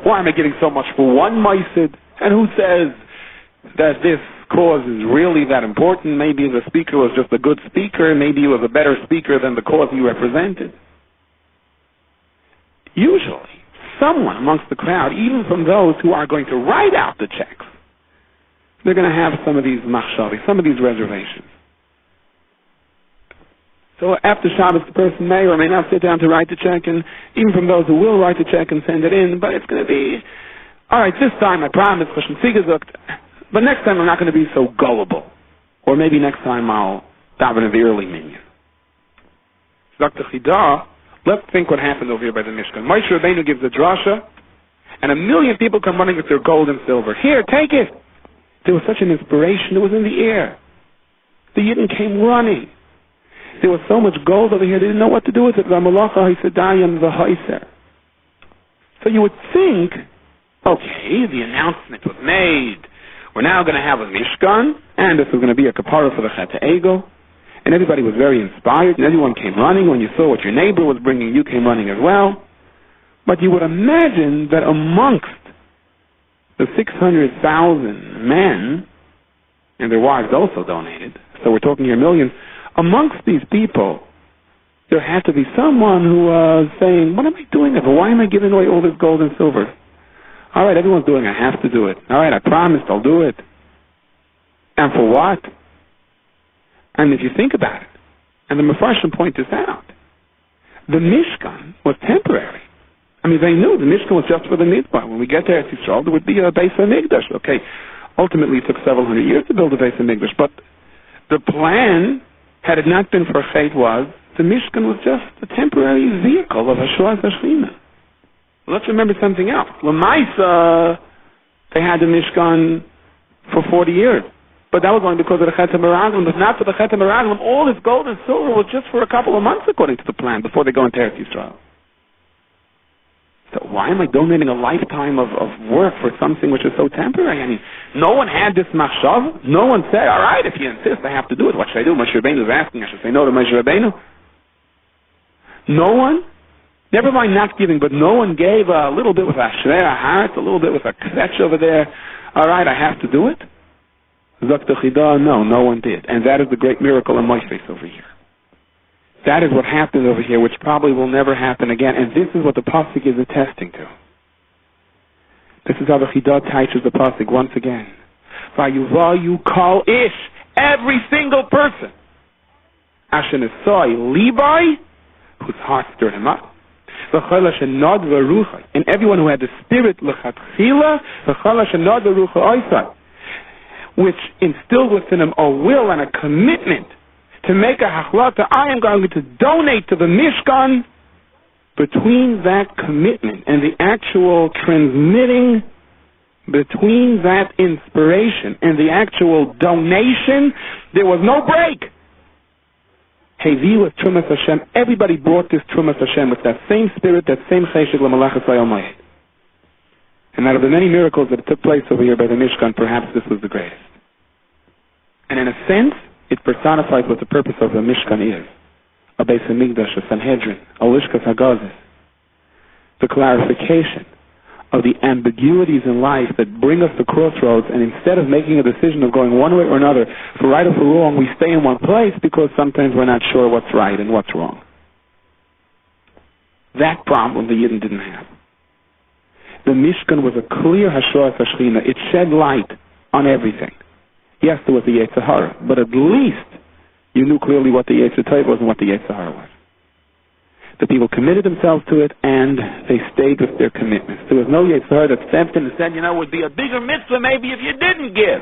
Why am I giving so much for one Meisid? And who says that this cause is really that important? Maybe the speaker was just a good speaker. Maybe he was a better speaker than the cause he represented. Usually, someone amongst the crowd, even from those who are going to write out the checks, they're going to have some of these machshavos, some of these reservations. So after Shabbos, the person may or may not sit down to write the check, and even from those who will write the check and send it in, but it's going to be, all right, this time I promise, but next time I'm not going to be so gullible. Or maybe next time I'll daven in the early minyan. Dr. Chidah, let's think what happened over here by the Mishkan. Moshe Rabbeinu gives a drasha, and 1,000,000 people come running with their gold and silver. Here, take it! There was such an inspiration, it was in the air. The Yidden came running. There was so much gold over here, they didn't know what to do with it. So you would think, okay, the announcement was made. We're now going to have a Mishkan, and this was going to be a kapara for the Chet Ego. And everybody was very inspired, and everyone came running. When you saw what your neighbor was bringing, you came running as well. But you would imagine that amongst the 600,000 men, and their wives also donated. So we're talking here millions. Amongst these people, there had to be someone who was saying, what am I doing it for? Why am I giving away all this gold and silver? All right, everyone's doing it. I have to do it. All right, I promised I'll do it. And for what? And if you think about it, and the Mefarshim point this out, the Mishkan was temporary. I mean, they knew the Mishkan was just for the Midbar. When we get to Eretz Yisrael, there would be a Beis HaMikdash. Okay, ultimately it took several hundred years to build a Beis HaMikdash, but the plan, had it not been for Chet, was the Mishkan was just a temporary vehicle of Hashras Hashchina. Let's remember something else. L'maisa, they had the Mishkan for 40 years. But that was only because of the Chet HaMeraglim. But not for the Chet HaMeraglim, all this gold and silver was just for a couple of months according to the plan before they go into Eretz Yisrael. So why am I donating a lifetime of work for something which is so temporary? I mean, no one had this machshav. No one said, all right, if you insist, I have to do it. What should I do? Moshe Rabbeinu is asking. I should say no to Moshe Rabbeinu. No one, never mind not giving, but no one gave a little bit with a shrei heart, a little bit with a kvetch over there. All right, I have to do it. Zok Chida, no one did. And that is the great miracle in my face over here. That is what happened over here, which probably will never happen again. And this is what the Pasuk is attesting to. This is how the Chida teaches the Pasuk once again. Vayuvayu kol ish, every single person. Asher nesoi libai, whose heart stirred him up. V'chol asher nod v'ruchai, and everyone who had the spirit l'chatchila, v'chol asher nod v'ruchai oisai, which instilled within him a will and a commitment to make a hachlata, I am going to donate to the Mishkan. Between that commitment and the actual transmitting, between that inspiration and the actual donation, there was no break. Hevi with Trumas Hashem, everybody brought this Trumas Hashem with that same spirit, that same cheshek l'malachas hayomayit. And out of the many miracles that took place over here by the Mishkan, perhaps this was the greatest. And in a sense, it personifies what the purpose of the Mishkan is. A Beis HaMikdash, a Sanhedrin, a Lishkas HaGazis. The clarification of the ambiguities in life that bring us to crossroads, and instead of making a decision of going one way or another, for right or for wrong, we stay in one place because sometimes we're not sure what's right and what's wrong. That problem the Yidden didn't have. The Mishkan was a clear Hashras Hashchina. It shed light on everything. Yes, there was the Yetzer Hara, but at least you knew clearly what the Yetzer Tov was and what the Yetzer Hara was. The people committed themselves to it, and they stayed with their commitments. There was no Yetzer Hara that stepped in and said, it would be a bigger mitzvah maybe if you didn't give.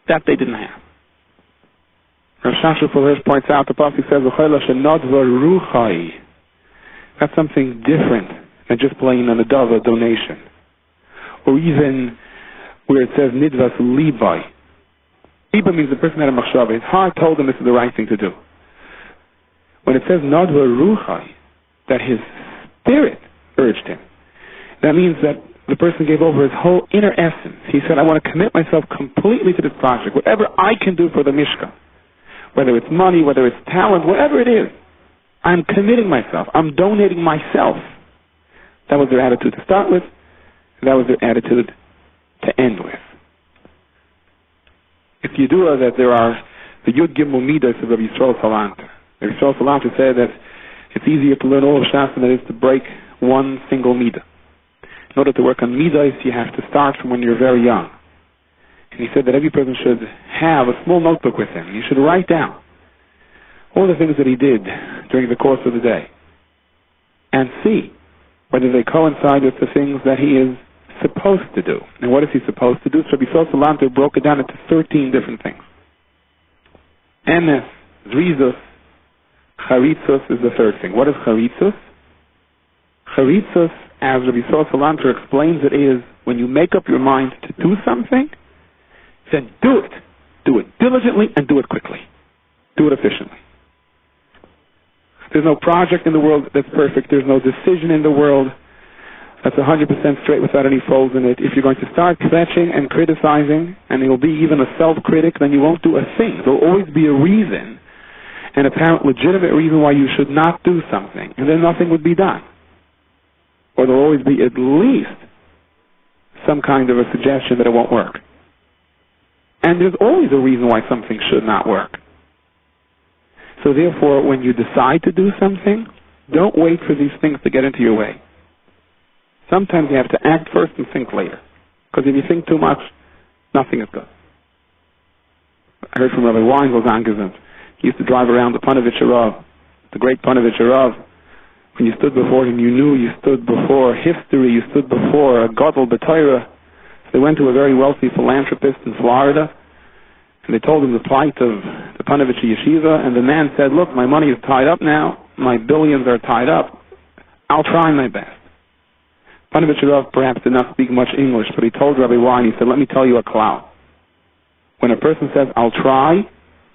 That they didn't have. Rav Shashu Fulhurst points out, the Pasuk says, that's something different than just playing on a dava donation. Or even where it says, Nidvas Libai. Liba means the person had a machshava. His heart told him this is the right thing to do. When it says Nadva Ruchai, that his spirit urged him, that means that the person gave over his whole inner essence. He said, I want to commit myself completely to this project. Whatever I can do for the Mishkan, whether it's money, whether it's talent, whatever it is, I'm committing myself. I'm donating myself. That was their attitude to start with. That was their attitude to end with. If you do that, there are the Yud Gimel Midas of Rabbi Yisrael Salanter. Rabbi Yisrael Salanter said that it's easier to learn all of Shas than it is to break one single Midah. In order to work on Midas, you have to start from when you're very young. And he said that every person should have a small notebook with him. You should write down all the things that he did during the course of the day and see whether they coincide with the things that he is supposed to do. And what is he supposed to do? So Rabbi Yisrael Salanter broke it down into 13 different things. Emes, Zrizus, Charitzos is the third thing. What is Charitzos? Charitzos, as Rabbi Yisrael Salanter explains it, is when you make up your mind to do something, then do it. Do it diligently and do it quickly. Do it efficiently. There's no project in the world that's perfect. There's no decision in the world that's 100% straight without any folds in it. If you're going to start kvetching and criticizing, and you'll be even a self-critic, then you won't do a thing. There'll always be a reason, an apparent legitimate reason why you should not do something, and then nothing would be done. Or there'll always be at least some kind of a suggestion that it won't work. And there's always a reason why something should not work. So therefore, when you decide to do something, don't wait for these things to get into your way. Sometimes you have to act first and think later. Because if you think too much, nothing is good. I heard from Rabbi Weinzel's Angezant. He used to drive around the Panovich Rav, the great Panovich Rav. When you stood before him, you knew you stood before history, you stood before a Gadol B'Torah. So they went to a very wealthy philanthropist in Florida, and they told him the plight of the Panovich Yeshiva, and the man said, look, my money is tied up now, my billions are tied up, I'll try my best. Panovich Rav perhaps did not speak much English, but he told Rabbi Wein, he said, let me tell you a cloud. When a person says, I'll try,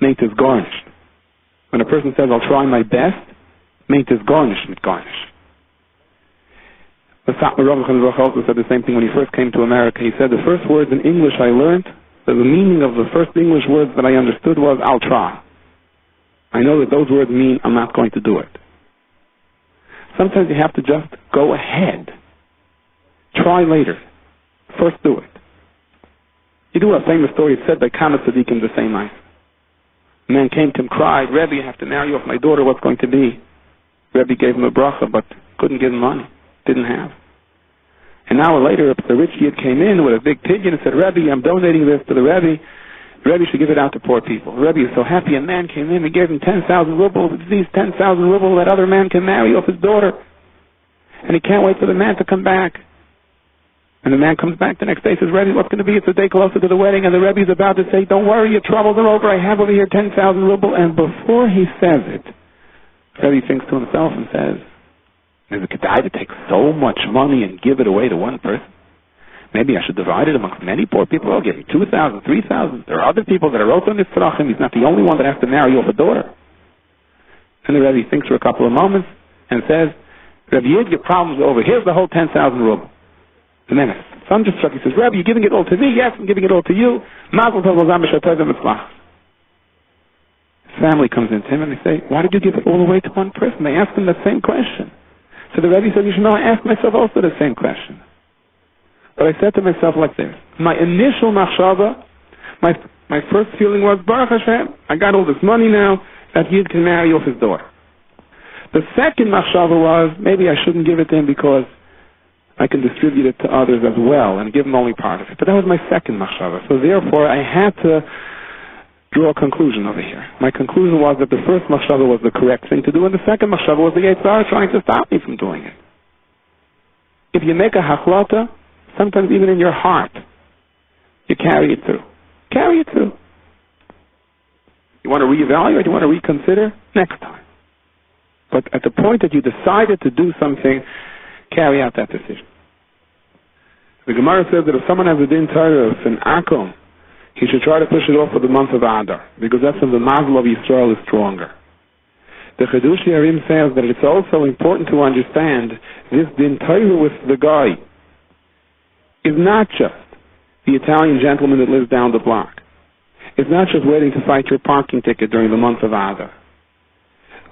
meint is garnished. When a person says, I'll try my best, meint is garnished with garnish. The Satmar Rav also said the same thing when he first came to America. He said, the first words in English I learned, the meaning of the first English words that I understood was, I'll try. I know that those words mean I'm not going to do it. Sometimes you have to just go ahead. Try later. First do it. You do a famous story, it's said by Kama Tzadikim the same night. A man came to him, cried, Rebbe, I have to marry off my daughter, what's going to be? Rebbe gave him a bracha, but couldn't give him money. Didn't have. An hour later, the rich Yid came in with a big pigeon and said, Rebbe, I'm donating this to the Rebbe. The Rebbe should give it out to poor people. The Rebbe is so happy. A man came in and gave him 10,000 rubles. It's these 10,000 rubles that other man can marry off his daughter. And he can't wait for the man to come back. And the man comes back the next day, says, Rebbe, what's going to be? It's a day closer to the wedding. And the Rebbe is about to say, don't worry, your troubles are over. I have over here 10,000 rubles. And before he says it, the Rebbe thinks to himself and says, is it kedai to take so much money and give it away to one person? Maybe I should divide it amongst many poor people. I'll give him 2,000, 3,000. There are other people that are also in this tzrachim. He's not the only one that has to marry off a daughter. And the Rebbe thinks for a couple of moments and says, Rebbe Yid, your problem's over. Here's the whole 10,000 rubles. And then his son just struck. He says, Rebbe, you're giving it all to me? Yes, I'm giving it all to you. Mazel tov l'zam b'shatov v'mitzvah. His family comes in to him and they say, why did you give it all away to one person? They ask him that same question. So the Rebbe said, you should know, I asked myself also the same question. But I said to myself like this, my initial machshava, my first feeling was, Baruch Hashem, I got all this money now, that Yid can marry off his daughter. The second machshava was, maybe I shouldn't give it to him because I can distribute it to others as well and give them only part of it. But that was my second machshava. So therefore, I had to draw a conclusion over here. My conclusion was that the first machshava was the correct thing to do, and the second machshava was the Yetzer Hara trying to stop me from doing it. If you make a hachlata, sometimes even in your heart, you carry it through. Carry it through. You want to reevaluate, you want to reconsider? Next time. But at the point that you decided to do something, carry out that decision. The Gemara says that if someone has a din Torah in Akum, he should try to push it off for the month of Adar, because that's when the mazel of Yisrael is stronger. The Chidush Yarim says that it's also important to understand this din Torah with the guy is not just the Italian gentleman that lives down the block. It's not just waiting to fight your parking ticket during the month of Adar.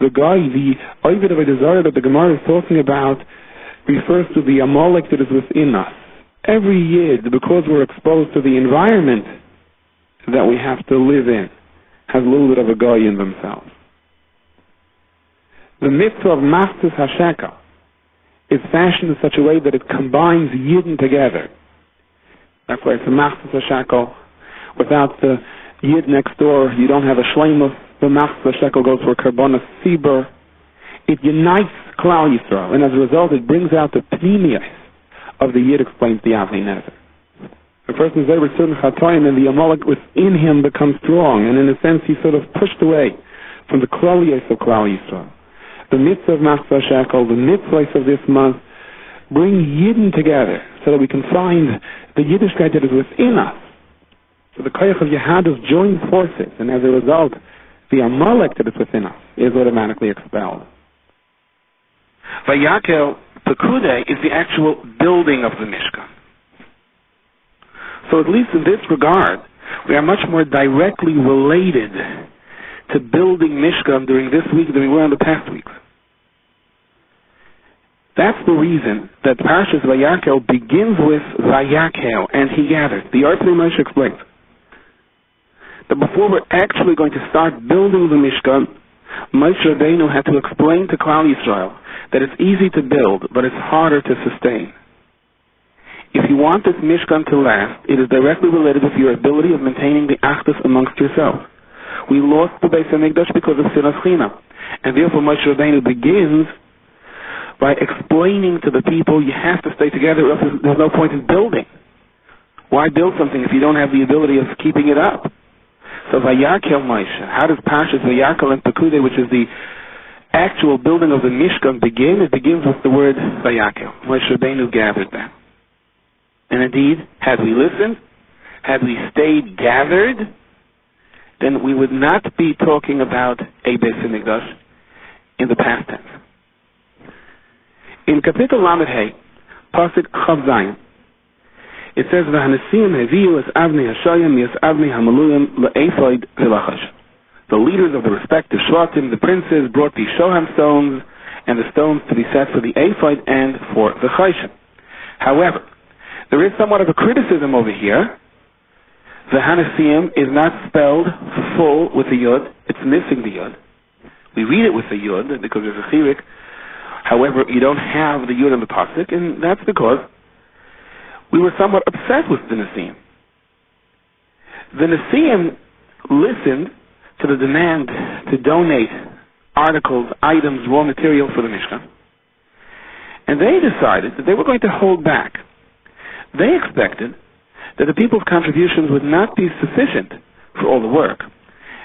The guy, the Ovid of Adazara that the Gemara is talking about, refers to the Amalek that is within us. Every year, because we're exposed to the environment that we have to live in, has a little bit of a guy in themselves. The mitzvah of Machzis HaShekel is fashioned in such a way that it combines Yidden together. That's why it's a Machzis HaShekel. Without the Yid next door, you don't have a Shleimus. The Machzis HaShekel goes for Karbonas Sibur. It unites Klal Yisrael, and as a result, it brings out the pnimius of the Yid, explains the Avnei Nezer. The person is over certain chatoim, and the Amalek within him becomes strong, and in a sense, he's sort of pushed away from the klalius of Klal Yisrael. The mitzvah of Machzis HaShekel, the mitzvahs of this month, bring Yidden together so that we can find the Yiddishkeit that is within us. So the koyach of Yehadus joins forces, and as a result, the Amalek that is within us is automatically expelled. Vayakhail, Pekude, is the actual building of the Mishkan. So at least in this regard, we are much more directly related to building Mishkan during this week than we were in the past weeks. That's the reason that Parshas Vayakhail begins with Vayakhail, and he gathered. The Arpnei Moshe explains. that before we're actually going to start building the Mishkan, Moshe Rabbeinu had to explain to Klal Yisrael that it's easy to build, but it's harder to sustain. If you want this Mishkan to last, it is directly related with your ability of maintaining the achdus amongst yourselves. We lost the Beis HaMikdash because of Sinas Chinam, and therefore Moshe Rabbeinu begins by explaining to the people, you have to stay together, or else there's no point in building. Why build something if you don't have the ability of keeping it up? So vayakhail Moshe, how does Pashas vayakhail and Pekude, which is the actual building of the Mishkan, begin? It begins with the word vayakhail. Moshe Rabbeinu gathered them. And indeed, had we listened, had we stayed gathered, then we would not be talking about a Beis HaMikdash in the past tense. In Kapitel Lamed Hey, Pasuk Chav Zayin, it says, "V'hanesiim heviu es avnei hashayim es avnei hamaluyim le'ephod v'lachash." The leaders of the respective shvatim, the princes, brought the shoham stones and the stones to be set for the ephod and for the chayshim. However, there is somewhat of a criticism over here. The Hanesiim is not spelled full with the yud; it's missing the yud. We read it with the yud because there's a chirik. However, you don't have the yud in the pasuk, and that's because we were somewhat upset with the Nesiim. The Nesiim listened to the demand to donate articles, items, raw material for the Mishkan, and they decided that they were going to hold back. They expected that the people's contributions would not be sufficient for all the work,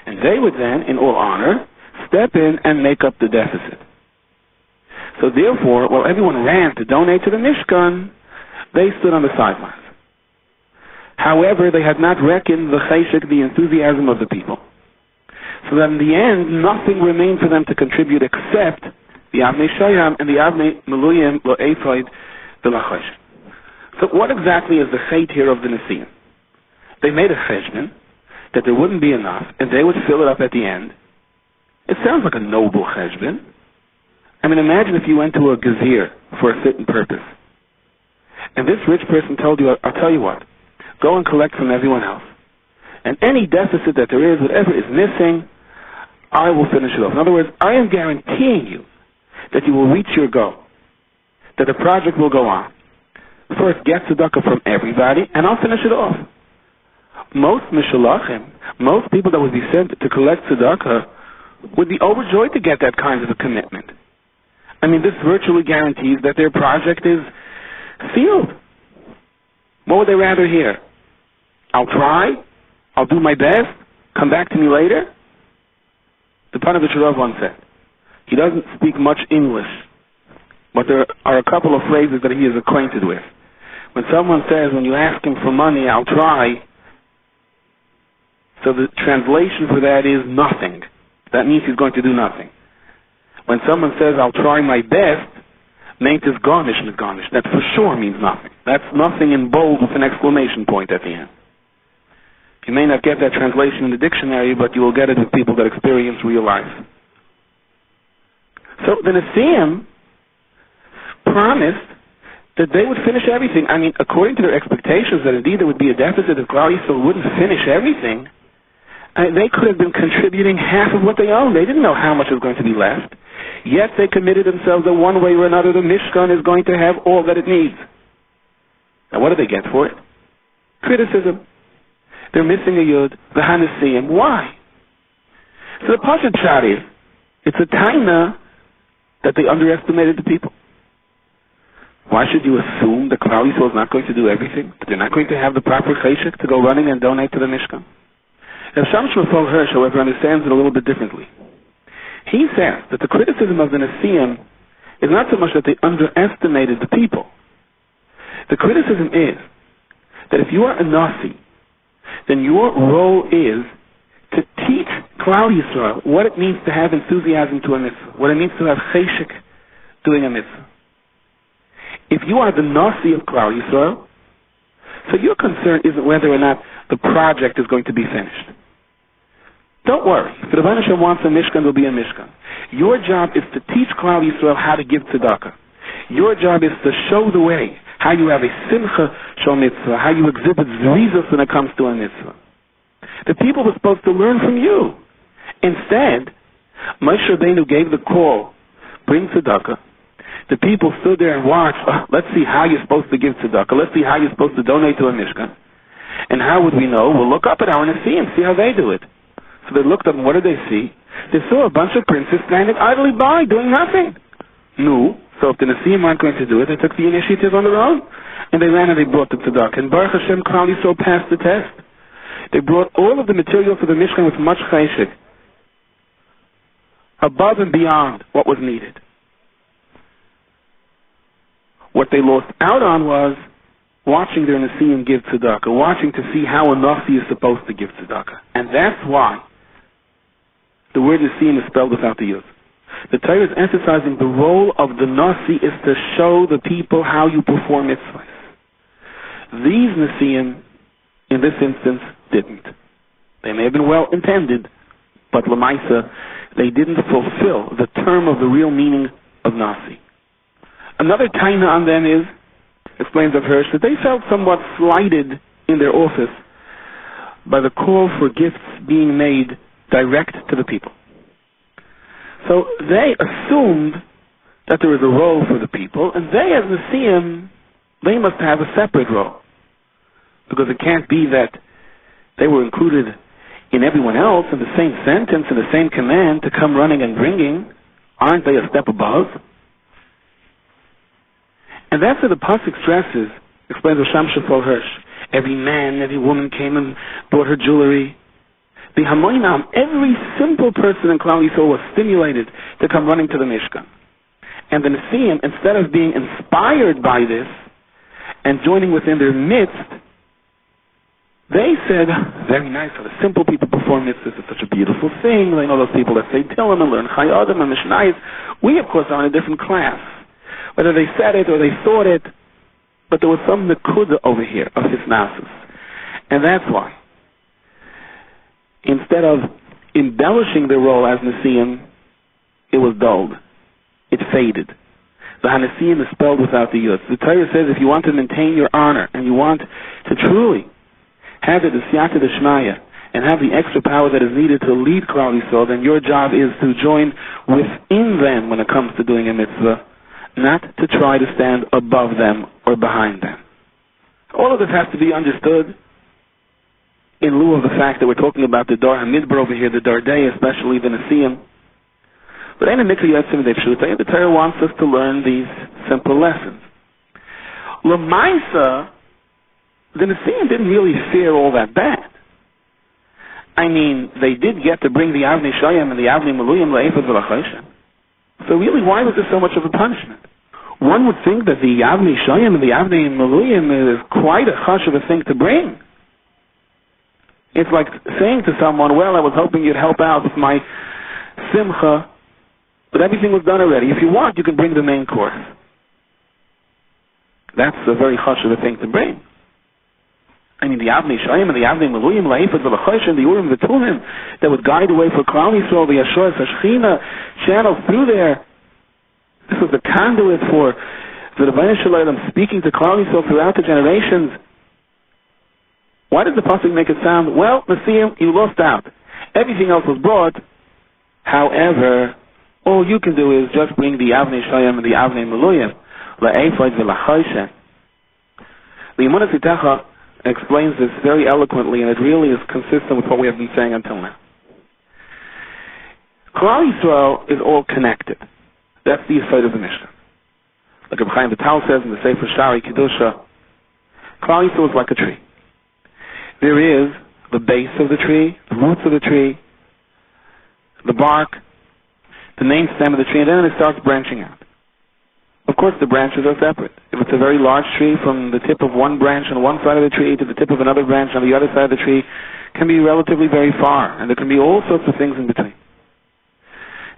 and they would then, in all honor, step in and make up the deficit. So therefore, while everyone ran to donate to the Mishkan, they stood on the sidelines. However, they had not reckoned the cheshek, the enthusiasm of the people. So that in the end, nothing remained for them to contribute except the avnei shayam and the avnei meluyim lo ephod v'lachash. So what exactly is the chait here of the Nesiim? They made a cheshbon that there wouldn't be enough, and they would fill it up at the end. It sounds like a noble cheshbon. I mean, imagine if you went to a gazir for a certain purpose, and this rich person told you, I'll tell you what, go and collect from everyone else, and any deficit that there is, whatever is missing, I will finish it off. In other words, I am guaranteeing you that you will reach your goal, that the project will go on. First, get tzedakah from everybody, and I'll finish it off. Most mishalachim, most people that would be sent to collect tzedakah would be overjoyed to get that kind of a commitment. I mean, this virtually guarantees that their project is sealed. What would they rather hear? I'll try, I'll do my best, come back to me later? The Panovich Rav once said, he doesn't speak much English, but there are a couple of phrases that he is acquainted with. When someone says, when you ask him for money, I'll try, so the translation for that is nothing. That means he's going to do nothing. When someone says, I'll try my best, meint is garnish and garnish. That for sure means nothing. That's nothing in bold with an exclamation point at the end. You may not get that translation in the dictionary, but you will get it with people that experience real life. So the Nesiim promised that they would finish everything. I mean, according to their expectations, that indeed there would be a deficit if Klal Yisrael wouldn't finish everything. They could have been contributing half of what they owned. They didn't know how much was going to be left. Yet they committed themselves that one way or another the Mishkan is going to have all that it needs. Now what do they get for it? Criticism. They're missing a yud, the Hanesiim. Why? So the Pashat Shad is, it's a taina that they underestimated the people. Why should you assume that Klal Yisrael is not going to do everything? That they're not going to have the proper cheshek to go running and donate to the Mishkan? Rav Shamshon Hirsch, however, understands it a little bit differently. He says that the criticism of the Nesiim is not so much that they underestimated the people. The criticism is that if you are a Nasi, then your role is to teach Klal Yisrael what it means to have enthusiasm to a mitzvah, what it means to have cheshek doing a mitzvah. If you are the Nasi of Klal Yisrael, so your concern isn't whether or not the project is going to be finished. Don't worry. If the Rebbeinu Shem wants a Mishkan, there'll be a Mishkan. Your job is to teach Klal Yisrael how to give tzedakah. Your job is to show the way, how you have a simcha shel mitzvah, how you exhibit zrizos when it comes to a mitzvah. The people were supposed to learn from you. Instead, Moshe Rabbeinu gave the call, bring tzedakah. The people stood there and watched, let's see how you're supposed to give tzedakah. Let's see how you're supposed to donate to a mishkan. And how would we know? We'll look up at our Nasi and see how they do it. So they looked up, and what did they see? They saw a bunch of princes standing idly by, doing nothing. No. So if the Nasiim aren't going to do it, they took the initiative on their own. And they ran and they brought the tzedakah. And Baruch Hashem, Klal Yisrael passed the test. They brought all of the material for the Mishkan with much cheshek, above and beyond what was needed. What they lost out on was watching their Nasiim give tzedakah, watching to see how a Nasi is supposed to give tzedakah. And that's why the word Nasiim is spelled without the yud. The Torah is emphasizing the role of the Nasi is to show the people how you perform mitzvahs. These Nasiim, in this instance, didn't. They may have been well intended, but Lamaisa, they didn't fulfill the term of the real meaning of Nasi. Another taina on them is, explains of Hirsch, that they felt somewhat slighted in their office by the call for gifts being made direct to the people. So they assumed that there was a role for the people, and they, as Nasiim, they must have a separate role. Because it can't be that they were included in everyone else in the same sentence, in the same command to come running and bringing. Aren't they a step above? And that's what the pasuk stresses, explains Rosham Shafol Hirsch. Every man, every woman came and brought her jewelry. The Hamoinam, every simple person in Klal Yisrael was stimulated to come running to the Mishkan. And the Nasiim, instead of being inspired by this and joining within their midst, they said, very nice, how the simple people perform mitzvahs. It's such a beautiful thing. They know those people that say Tehillim and learn Chayadim and Mishnayos. We, of course, are in a different class. Whether they said it or they thought it, but there was some nekuda over here of his nasus. And that's why, instead of embellishing their role as Nasiim, it was dulled. It faded. The Hanasiim is spelled without the yud. The Torah says if you want to maintain your honor and you want to truly have the siyata d'shmaya and have the extra power that is needed to lead Klal Yisrael, then your job is to join within them when it comes to doing a mitzvah, not to try to stand above them or behind them. All of this has to be understood in lieu of the fact that we're talking about the Dar HaMidbar over here, the Dardei, especially the Nasiim. But the Torah wants us to learn these simple lessons. L'maisa, the Nasiim didn't really fare all that bad. I mean, they did get to bring the Avnei Shoyam and the Avnei Maluyim Le'efad V'Lachoshen. So really, why was there so much of a punishment? One would think that the Avnei Shoyam and the Avnei Maluyim is quite a chush of a thing to bring. It's like saying to someone, well, I was hoping you'd help out with my simcha, but everything was done already. If you want, you can bring the main course. That's a very chush of a thing to bring. I mean, the Avnei Shoyam and the Avnei Maluyim, La'efad V'Lachoshen, the Urim V'Tumim, that would guide the way for Klal Yisrael, the Yashor Hashchina channel through there. This was the conduit for the Rebbeinu Shalom speaking to Klal Yisrael throughout the generations. Why does the pasuk make it sound, well, Nasiim, you lost out. Everything else was brought. However, all you can do is just bring the Avnei Shoyam and the Avnei Maluyim, La'efad V'Lachoshen. The Yemuna Tzitecha explains this very eloquently, and it really is consistent with what we have been saying until now. Klal Yisrael is all connected. That's the aside of the Mishnah. Like Reb Chaim Vital says in the Sefer Shari Kedusha, Klal Yisrael is like a tree. There is the base of the tree, the roots of the tree, the bark, the main stem of the tree, and then it starts branching out. Of course, the branches are separate. If it's a very large tree, from the tip of one branch on one side of the tree to the tip of another branch on the other side of the tree, can be relatively very far, and there can be all sorts of things in between.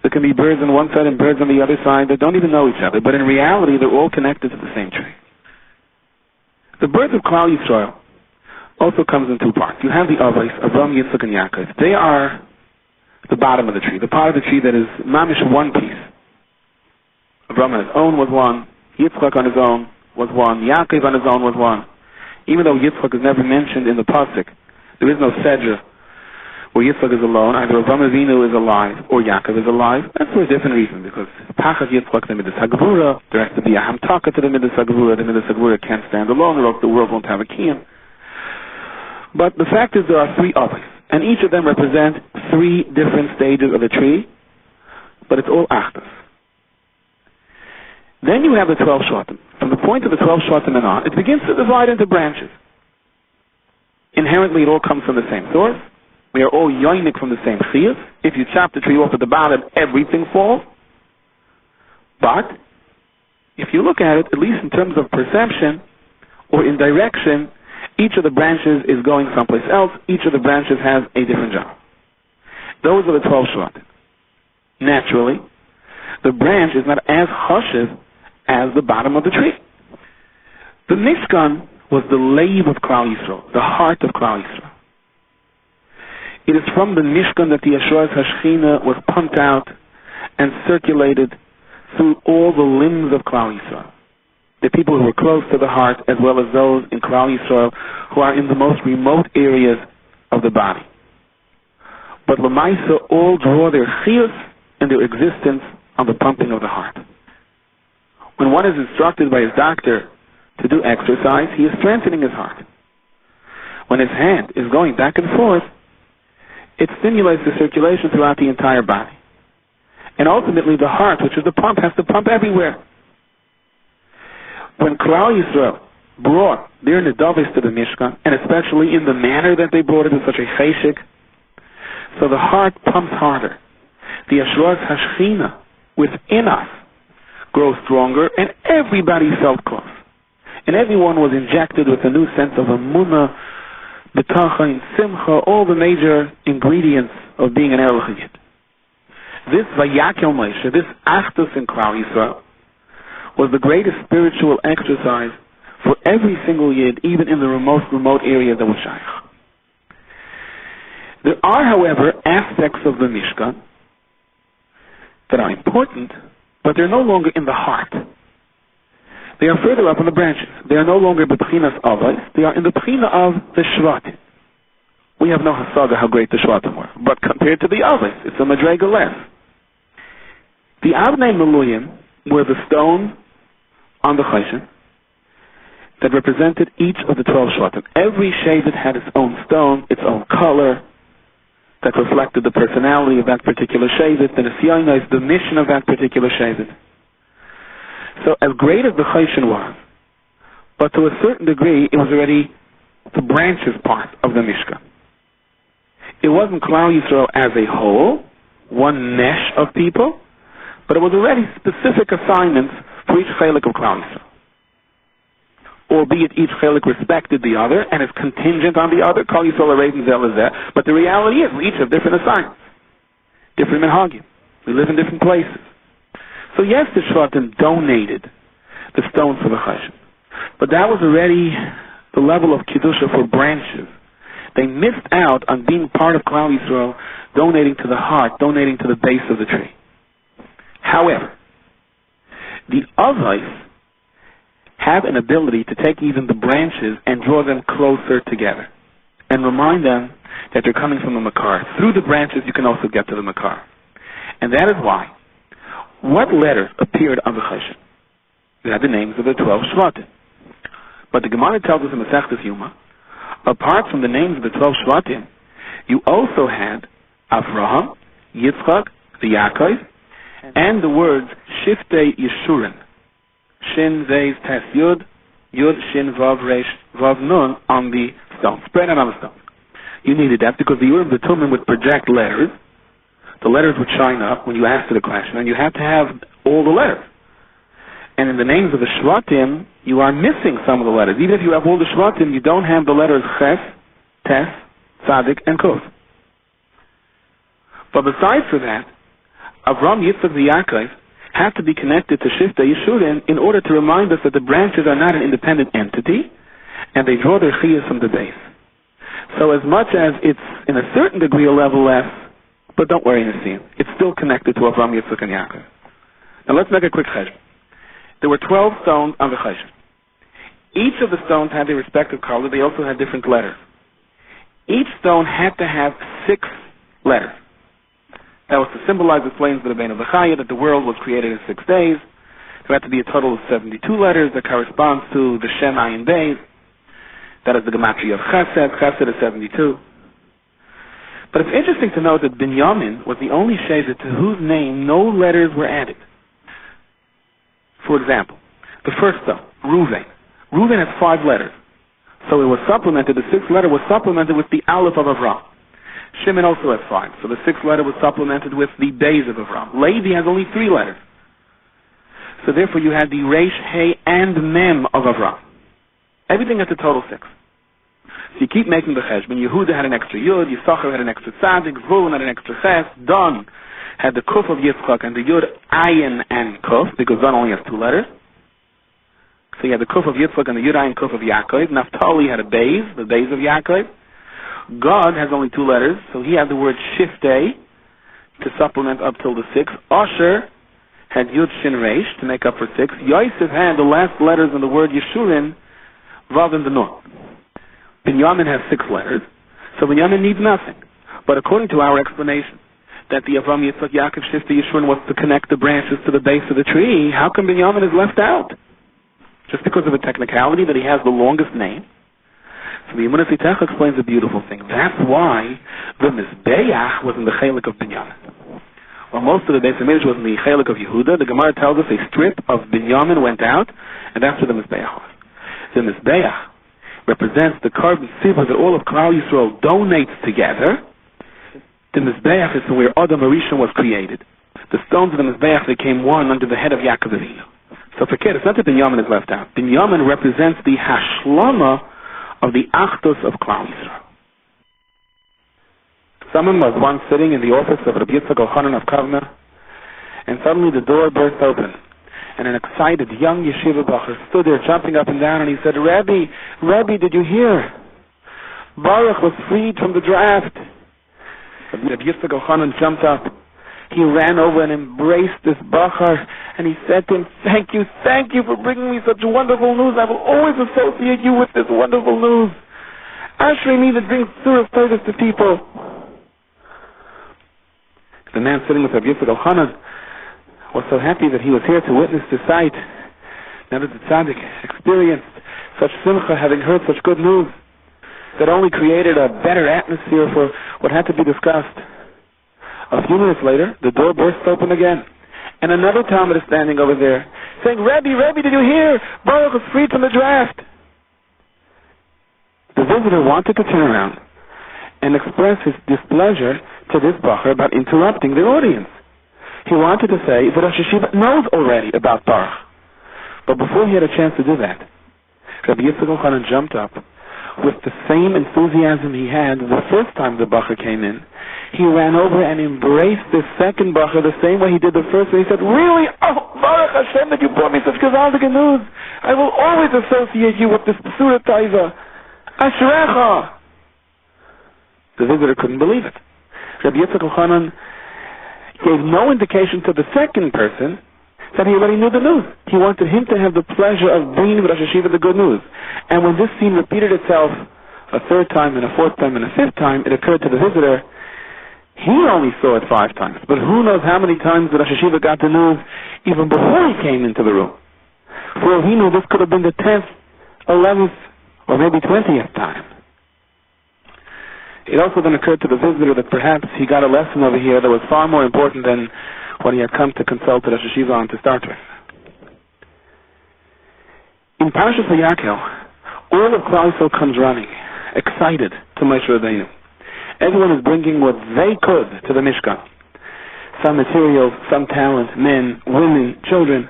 There can be birds on one side and birds on the other side that don't even know each other, but in reality, they're all connected to the same tree. The birds of Klal Yisrael also comes in two parts. You have the Avos, Avram, Yitzchak, and Yaakov. They are the bottom of the tree, the part of the tree that is mamish one piece. Avram on his own was one, Yitzchak on his own was one, Yaakov on his own was one. Even though Yitzchak is never mentioned in the pasuk, there is no sedra where Yitzchak is alone, either Avraham Avinu is alive or Yaakov is alive. That's for a different reason, because Pachas Yitzchak, the Midas HaGevura, there has to be a Hamtaka to the Midas HaGevura. The Midas HaGevura can't stand alone, or else the world won't have a Kiyum. But the fact is there are three others, and each of them represent three different stages of the tree, but it's all Achdus. Then you have the 12 Shvatim. From the point of the 12 Shvatim and on, it begins to divide into branches. Inherently, it all comes from the same source. We are all yoinik from the same chiyuv. If you chop the tree off at the bottom, everything falls. But if you look at it, at least in terms of perception or in direction, each of the branches is going someplace else. Each of the branches has a different job. Those are the 12 Shvatim. Naturally, the branch is not as chashiv as the bottom of the tree. The Mishkan was the leiv of Klal Yisrael, the heart of Klal Yisrael. It is from the Mishkan that the Yeshua's Hashchina was pumped out and circulated through all the limbs of Klal Yisrael. The people who were close to the heart, as well as those in Klal Yisrael who are in the most remote areas of the body. But Lamaisa all draw their chiyus and their existence on the pumping of the heart. When one is instructed by his doctor to do exercise, he is strengthening his heart. When his hand is going back and forth, it stimulates the circulation throughout the entire body. And ultimately the heart, which is the pump, has to pump everywhere. When Klal Yisrael brought their nedavis to the Mishkan, and especially in the manner that they brought it in such a cheshik, so the heart pumps harder. The Yeshua's Hashchina within us grows stronger, and everybody felt close. And everyone was injected with a new sense of emunah, betachin, simcha, all the major ingredients of being an Erlich Yid. This vayakhail Moshe, this achdus in Klal Yisrael, was the greatest spiritual exercise for every single Yid, even in the most remote areas of Shaykh. There are, however, aspects of the Mishkan that are important, but they're no longer in the heart. They are further up on the branches. They are no longer b'tchinas avos. They are in the b'china of the shvatim. We have no hasaga how great the shvatim were, but compared to the avos, it's a madrega less. The avnei meluyim were the stone on the choshen that represented each of the 12 shvatim. Every shevet had its own stone, its own color, that reflected the personality of that particular shevet, the nisyonos, the mission of that particular shevet. So as great as the choshen was, but to a certain degree, it was already the branches part of the Mishkan. It wasn't Klal Yisrael as a whole, one mesh of people, but it was already specific assignments for each chelik of Klal Yisrael. Albeit each chelik respected the other and is contingent on the other, Klal Yisrael is there, but the reality is we each have different assignments, different minhagim. We live in different places. So yes, the Shvatim donated the stone for the choshen, but that was already the level of Kiddusha for branches. They missed out on being part of Klal Yisrael, donating to the heart, donating to the base of the tree. However, the Avos have an ability to take even the branches and draw them closer together and remind them that they're coming from the Makar. Through the branches, you can also get to the Makar. And that is why, what letters appeared on the choshen? They had the names of the 12 Shvatim. But the Gemara tells us in Masechtas Yuma, apart from the names of the 12 Shvatim, you also had Avraham, Yitzchak, Yaakov, and the words Shiftei Yeshurin, Shin Zeis Tes Yud, Yud Shin Vav Resh Vav Nun on the stone, spread out on the stone. You needed that because the Urim V'Tumim would project letters. The letters would shine up when you asked the question, and you had to have all the letters. And in the names of the Shvatim, you are missing some of the letters. Even if you have all the Shvatim, you don't have the letters Ches, Tes, Tzadik, and Kuf. But besides for that, Avram, Yitzchak, and Yaakov have to be connected to Shiftei Yeshurin in order to remind us that the branches are not an independent entity, and they draw their chiyus from the base. So as much as it's in a certain degree a level less, but don't worry, Nassim, it's still connected to Avram, Yitzchak, and Yaakov. Now let's make a quick cheshbon. There were 12 stones on the choshen. Each of the stones had their respective color. They also had different letters. Each stone had to have 6 letters. That was to symbolize the flames of the Bein of vayakhail, that the world was created in 6 days. There had to be a total of 72 letters that corresponds to the Shem Ayin Beis. That is the gematria of Chesed. Chesed is 72. But it's interesting to note that Binyamin was the only Shevet to whose name no letters were added. For example, the first though, Reuven. Reuven has 5 letters. So it was supplemented, the 6th letter was supplemented with the Aleph of Avram. Shimon also has 5. So the 6th letter was supplemented with the Beis of Avram. Levi has only 3 letters. So therefore you had the Reish, Hey, and Mem of Avram. Everything at the total 6. So you keep making the cheshbon. Yehuda had an extra Yud, Yisachar had an extra Tzadik, Zvulun had an extra Ches, Dan had the Kuf of Yitzchak and the Yud, Ayin, and Kuf, because Dan only has 2 letters. So you had the Kuf of Yitzchak and the Yud, Ayin, Kuf of Yaakov. Naphtali had a Beis, the Beis of Yaakov. God has only 2 letters, so he had the word Shiftei to supplement up till the 6th. Asher had Yud, Shin, Reish to make up for 6. Yosef had the last letters in the word Yeshurun, Vav, and the Nun. Binyamin has 6 letters, so Binyamin needs nothing. But according to our explanation, that the Avram, Yitzchak, Yaakov, Shifta, Yeshurun was to connect the branches to the base of the tree, how come Binyamin is left out? Just because of a technicality that he has the longest name? So the Emunah Tzitach explains a beautiful thing. That's why the Mizbeach was in the Chelik of Binyamin. While most of the Beis HaMikdash was in the Chelik of Yehuda, the Gemara tells us a strip of Binyamin went out, and that's where the Mizbeach was. The Mizbeach represents the carbon silver that all of Klal Yisrael donates together. The Mizbeach is where Adam Harishon was created. The stones of the Mizbeach became one under the head of Yaakov Avinu. So forget, it's not that Binyamin is left out. Binyamin represents the Hashlama of the Achdus of Klal Yisrael. Someone was once sitting in the office of Rabbi Yitzchak Elchanan of Kavna, and suddenly the door burst open. And an excited young yeshiva bacher stood there jumping up and down, and he said, Rabbi, did you hear? Baruch was freed from the draft. Rabbi Yitzchak Elchanan jumped up. He ran over and embraced this bacher, and he said to him, thank you for bringing me such wonderful news. I will always associate you with this wonderful news. Ashrei me that brings Surah service to people. The man sitting with Rabbi Yitzchak Elchanan was so happy that he was here to witness the sight. Now that the tzaddik experienced such simcha, having heard such good news, that only created a better atmosphere for what had to be discussed. A few minutes later, the door burst open again, and another Talmud is standing over there, saying, Rabbi, did you hear? Baruch was freed from the draft. The visitor wanted to turn around and express his displeasure to this bacher about interrupting the audience. He wanted to say that Rosh Hashiva knows already about Baruch. But before he had a chance to do that, Rabbi Yitzchak Elchanan jumped up with the same enthusiasm he had the first time the bacher came in. He ran over and embraced the second bacher the same way he did the first, and he said, really? Oh, Baruch Hashem, that you brought me such gewaldige news. I will always associate you with this Surah Taiva. Ashrecha. The visitor couldn't believe it. Rabbi Yitzchak Elchanan gave no indication to the second person that he already knew the news. He wanted him to have the pleasure of bringing Rosh Hashiva the good news. And when this scene repeated itself a 3rd time and a 4th time and a 5th time, it occurred to the visitor, he only saw it 5 times. But who knows how many times the Rosh Hashiva got the news even before he came into the room. For all he knew, this could have been the 10th, 11th, or maybe 20th time. It also then occurred to the visitor that perhaps he got a lesson over here that was far more important than what he had come to consult the Rosh Hashiva on to start with. In Parashas Vayakhail, all of Klal Yisrael comes running, excited to Moshe Rabbeinu. Everyone is bringing what they could to the Mishkan. Some materials, some talent, men, women, children.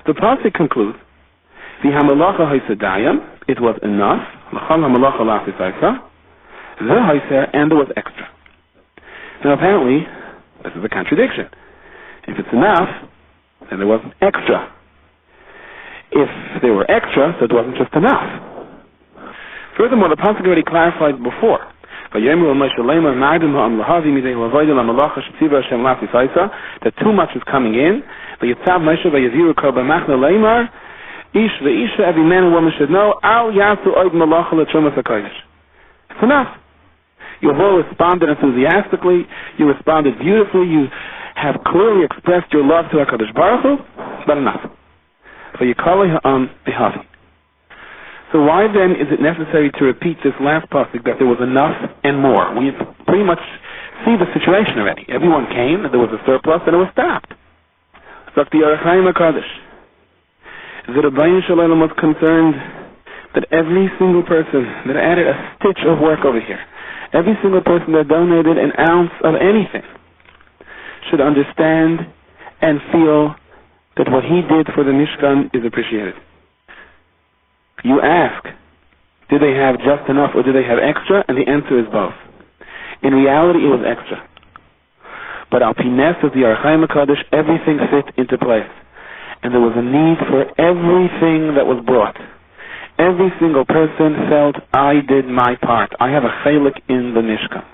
The pasuk concludes, V'hamalacha ha'yisadayim, it was enough, l'chal hamalacha la'afisaisa, and there was extra. Now apparently, this is a contradiction. If it's enough, then there wasn't extra. If there were extra, so it wasn't just enough. Furthermore, the pasuk already clarified before. That too much is coming in. Every man and woman should know, it's enough. You have all responded enthusiastically. You responded beautifully. You have clearly expressed your love to HaKadosh Baruch Hu, but enough. vayakhail bihavi. So why then is it necessary to repeat this last pasuk that there was enough and more? We pretty much see the situation already. Everyone came, and there was a surplus, and it was stopped. So the Vayakhail HaKadosh, the Rebbeinu Shalom was concerned that every single person that added a stitch of work over here, every single person that donated an ounce of anything, should understand and feel that what he did for the Mishkan is appreciated. You ask, did they have just enough or did they have extra? And the answer is both. In reality, it was extra. But al pines of the Vayakhail HaKadosh, everything fit into place. And there was a need for everything that was brought. Every single person felt, I did my part. I have a chalik in the Mishkan.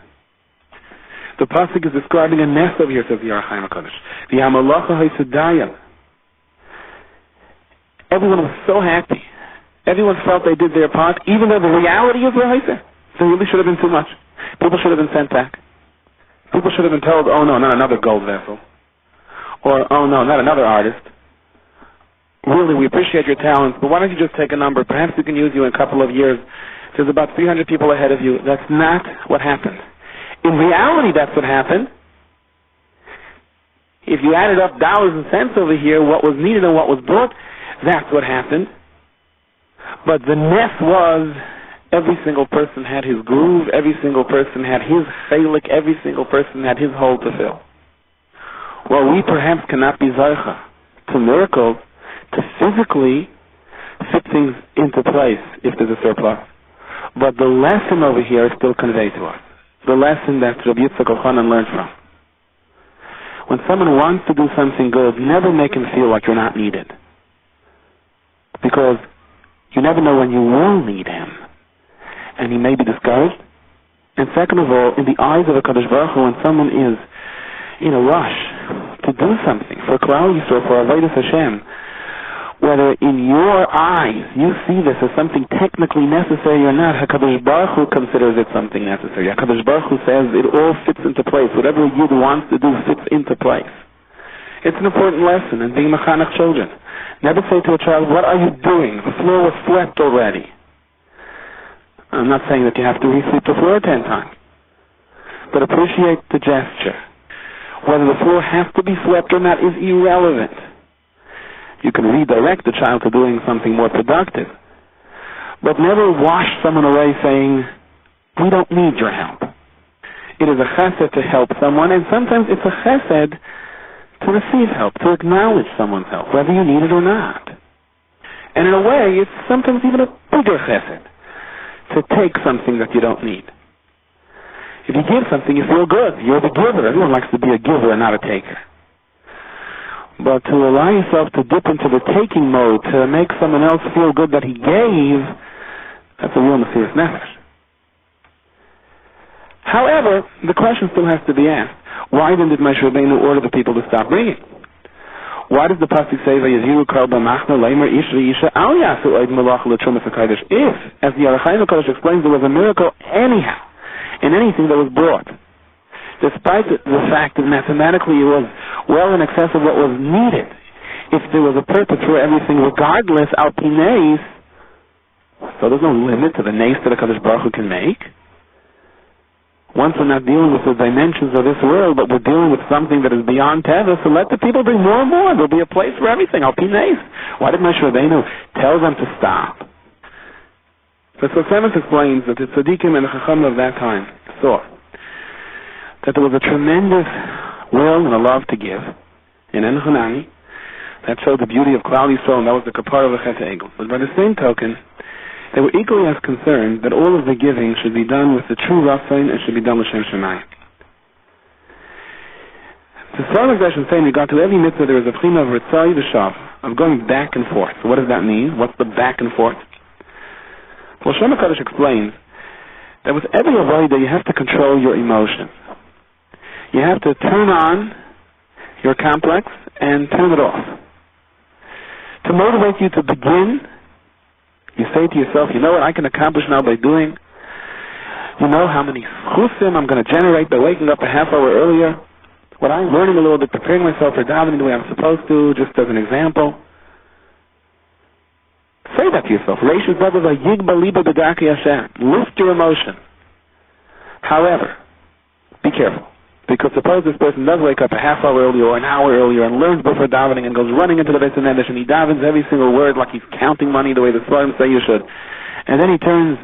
The pasuk is describing a nest over here, says the Vayakhail HaKadosh. The Hamalacha Haisudayim. Everyone was so happy. Everyone felt they did their part, even though the reality is there really should have been too much. People should have been sent back. People should have been told, oh no, not another gold vessel. Or, oh no, not another artist. Really, we appreciate your talents, but why don't you just take a number? Perhaps we can use you in a couple of years. There's about 300 people ahead of you. That's not what happened. In reality, that's what happened. If you added up dollars and cents over here, what was needed and what was brought, that's what happened. But the nest was, every single person had his groove, every single person had his chalik, every single person had his hole to fill. Well, we perhaps cannot be zaycha to miracles, to physically fit things into place if there's a surplus. But the lesson over here is still conveyed to us. The lesson that Rabbi Yitzchak Elchanan learned from. When someone wants to do something good, never make him feel like you're not needed. Because you never know when you will need him. And he may be discouraged. And second of all, in the eyes of a Kadosh Baruch Hu, when someone is in a rush to do something for Klal Yisrael, for Avodas Hashem, whether in your eyes you see this as something technically necessary or not, HaKadosh Baruch Hu considers it something necessary. HaKadosh Baruch Hu says it all fits into place. Whatever Yid wants to do fits into place. It's an important lesson in being mechanech children. Never say to a child, what are you doing? The floor was swept already. I'm not saying that you have to re-sweep the floor 10 times. But appreciate the gesture. Whether the floor has to be swept or not is irrelevant. You can redirect the child to doing something more productive. But never wash someone away saying, we don't need your help. It is a chesed to help someone, and sometimes it's a chesed to receive help, to acknowledge someone's help, whether you need it or not. And in a way, it's sometimes even a bigger chesed to take something that you don't need. If you give something, you feel good. You're the giver. Everyone likes to be a giver and not a taker. But to allow yourself to dip into the taking mode, to make someone else feel good that he gave, that's a real mesirus nefesh. However, the question still has to be asked. Why then did Moshe Rabbeinu order the people to stop bringing? Why does the pasuk say, "Vayaziru kol b'machna leimer ish v'isha al yasu oid malacha l'trumas hakadosh"? If, as the Vayakhail HaKadosh explains, there was a miracle anyhow in anything that was brought, despite the fact that mathematically it was well in excess of what was needed, if there was a purpose for everything, regardless al pines, so there's no limit to the nace that a Kadosh Baruch Hu can make. Once we're not dealing with the dimensions of this world, but we're dealing with something that is beyond Teva, so let the people bring more and more. There'll be a place for everything. Al pines. Why did Moshe Rabbeinu tell them to stop? So Semes explains that the tzaddikim and the chacham of that time saw that there was a tremendous will and a love to give in Enochanani that showed the beauty of Klal Yisrael, and that was the kapara of the Chet HaEgel. But by the same token, they were equally as concerned that all of the giving should be done with the true Rasain and should be done l'shem Shemayim. The Sar Nagdash is saying, we got to every mitzvah there is a pchina of Ritzai v'shav, of going back and forth. So what does that mean? What's the back and forth? Well, Shem HaKadosh explains that with every avodah you have to control your emotions. You have to turn on your complex and turn it off. To motivate you to begin, you say to yourself, you know what I can accomplish now by doing? You know how many chusim I'm going to generate by waking up a half hour earlier? What I'm learning a little bit, preparing myself for davening the way I'm supposed to, just as an example. Say that to yourself. Lift your emotion. However, be careful. Because suppose this person does wake up a half hour earlier or an hour earlier and learns before davening and goes running into the Beis HaMikdash and he davens every single word like he's counting money the way the Svarim say you should. And then he turns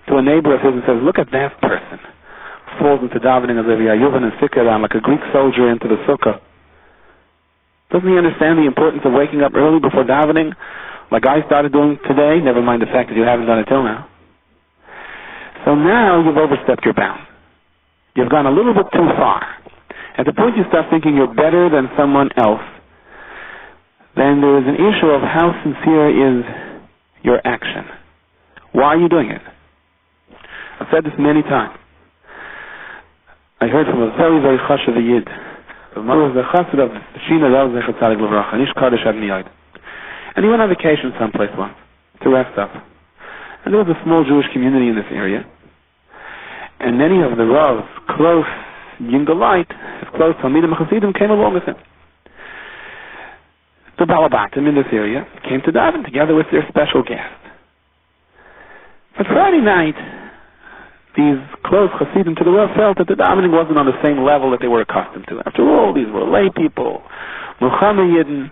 to a neighbor of his and says, look at that person. Falls into davening as if Yayuvan and Sikharan, like a Greek soldier into the sukkah. Doesn't he understand the importance of waking up early before davening? Like I started doing today, never mind the fact that you haven't done it till now. So now you've overstepped your bounds. You've gone a little bit too far. At the point you start thinking you're better than someone else, then there is an issue of how sincere is your action. Why are you doing it? I've said this many times. I heard from a very, very chashuv yid. The mother was the chassid of Shina Rav Zechat Tzadik L'Vracha, Nish Kardesh Ad Miyad. And he went on vacation someplace once to rest up. And there was a small Jewish community in this area. And many of the Rav's close Yingalite, his close Talmidim Chasidim, came along with him. The Balabatim in this area came to daven together with their special guest. But Friday night, these close Chasidim to the Rav felt that the davening wasn't on the same level that they were accustomed to. After all, these were lay people, Muhammad Yidden.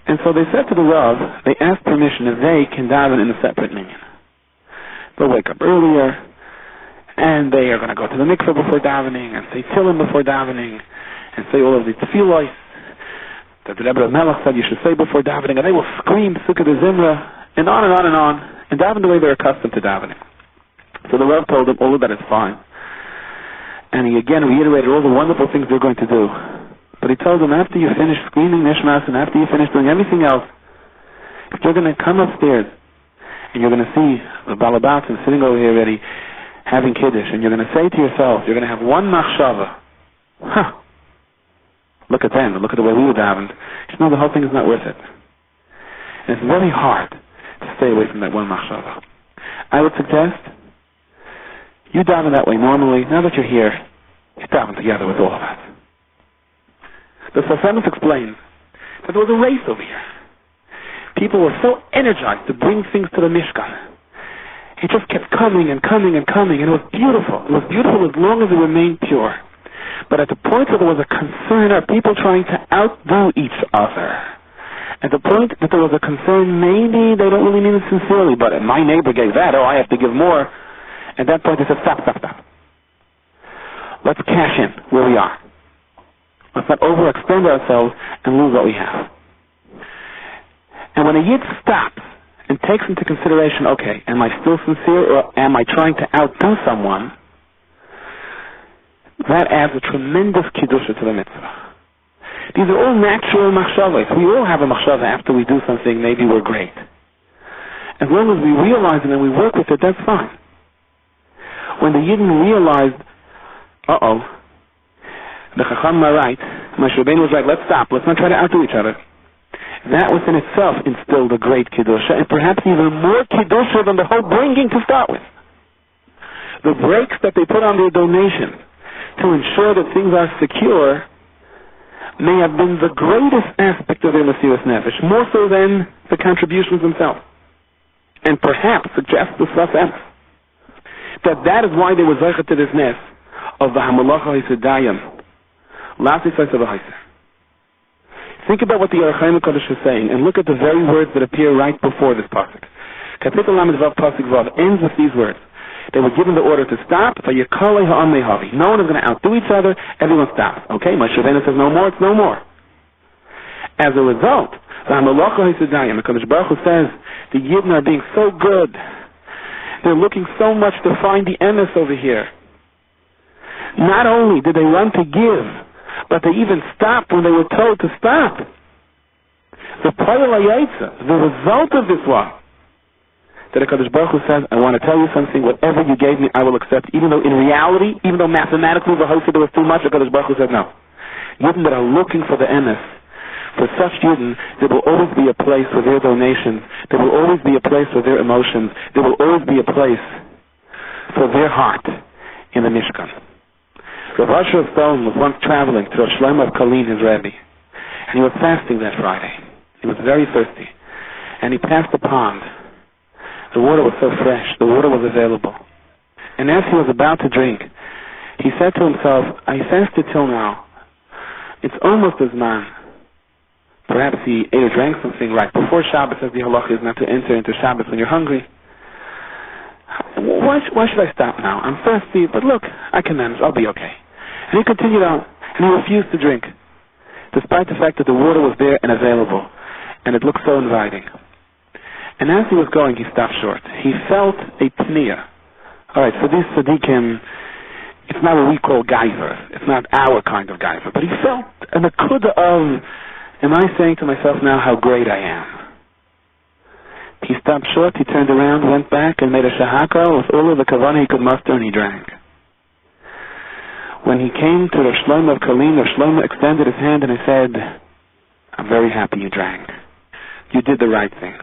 And so they said to the Rav, they asked permission if they can daven in a separate minyan. They'll wake up earlier, and they are going to go to the mikveh before davening, and say Tehillim before davening, and say all of the tefillos that the Rebbe Melech said you should say before davening, and they will scream Sukkah de Zimra, and on and on and on, and daven the way they're accustomed to davening. So the Rav told them all of that is fine. And he again reiterated all the wonderful things they're going to do. But he told them, after you finish screaming Nishmas, and after you finish doing everything else, if you're going to come upstairs, and you're going to see the Balabatim sitting over here ready, having Kiddush, and you're going to say to yourself, you're going to have one machshava. Look at them, look at the way we were davened. You know, the whole thing is not worth it. And it's very hard to stay away from that one machshava. I would suggest you daven that way normally. Now that you're here, you daven together with all of us. The Safemis explains that there was a race over here. People were so energized to bring things to the Mishkan. It just kept coming and coming and coming, and it was beautiful. It was beautiful as long as it remained pure. But at the point where there was a concern of people trying to outdo each other, at the point that there was a concern, maybe they don't really mean it sincerely, but my neighbor gave that, I have to give more. At that point they said, stop. Let's cash in where we are. Let's not overextend ourselves and lose what we have. And when a yid stops and takes into consideration, okay, am I still sincere or am I trying to outdo someone? That adds a tremendous kiddusha to the mitzvah. These are all natural machshavos. We all have a machshava after we do something, maybe we're great. As long as we realize it and we work with it, that's fine. When the Yidden realized, the Chacham are right, Moshe Rabbeinu was right, let's stop, let's not try to outdo each other. That within itself instilled a great kiddusha, and perhaps even more kiddusha than the whole bringing to start with. The breaks that they put on their donations to ensure that things are secure may have been the greatest aspect of their Mesiras Nefesh, more so than the contributions themselves. And perhaps suggests the Safemis that is why they were zeichet to this nes of the Hamalacha Hisadayim, last Yisrael Haiser. Think about what the Vayakhail is saying, and look at the very words that appear right before this pasuk. Kapitel Lamed Vav Pasuk Vav ends with these words. They were given the order to stop. Vayakhail ha'am mehavi. No one is going to outdo each other. Everyone stops. Okay, Moshe Rabbeinu says no more. It's no more. As a result, the Hamalacha Hisadayim, the Kadosh Baruch Hu says, the Yidden are being so good. They're looking so much to find the emes over here. Not only did they run to give, but they even stopped when they were told to stop. The result of this was that HaKadosh Baruch Hu says, I want to tell you something, whatever you gave me, I will accept, even though in reality, even though mathematically the host said there was too much, HaKadosh Baruch Hu said no. Yidden that are looking for the emes, for such Yidden, there will always be a place for their donations, there will always be a place for their emotions, there will always be a place for their heart in the Mishkan. Rav Asher Stone was once traveling to Rosh Shlomo of Kalin, his Rebbe, and he was fasting that Friday. He was very thirsty, and he passed a pond. The water was so fresh, the water was available. And as he was about to drink, he said to himself, I fasted till now. It's almost as man. Perhaps he ate or drank something right before Shabbos, as the halacha is not to enter into Shabbos when you're hungry. Why should I stop now? I'm thirsty, but look, I can manage. I'll be okay. And he continued on, and he refused to drink, despite the fact that the water was there and available, and it looked so inviting. And as he was going, he stopped short. He felt a pniyah. All right, for these tzaddikim, it's not what we call geyser. It's not our kind of geyser. But he felt an akudah of, am I saying to myself now how great I am? He stopped short, he turned around, went back, and made a shahaka with all of the kavanah he could muster, and he drank. When he came to Rosh Shlomo of Kalin, Rosh Shlomo extended his hand, and he said, I'm very happy you drank. You did the right thing.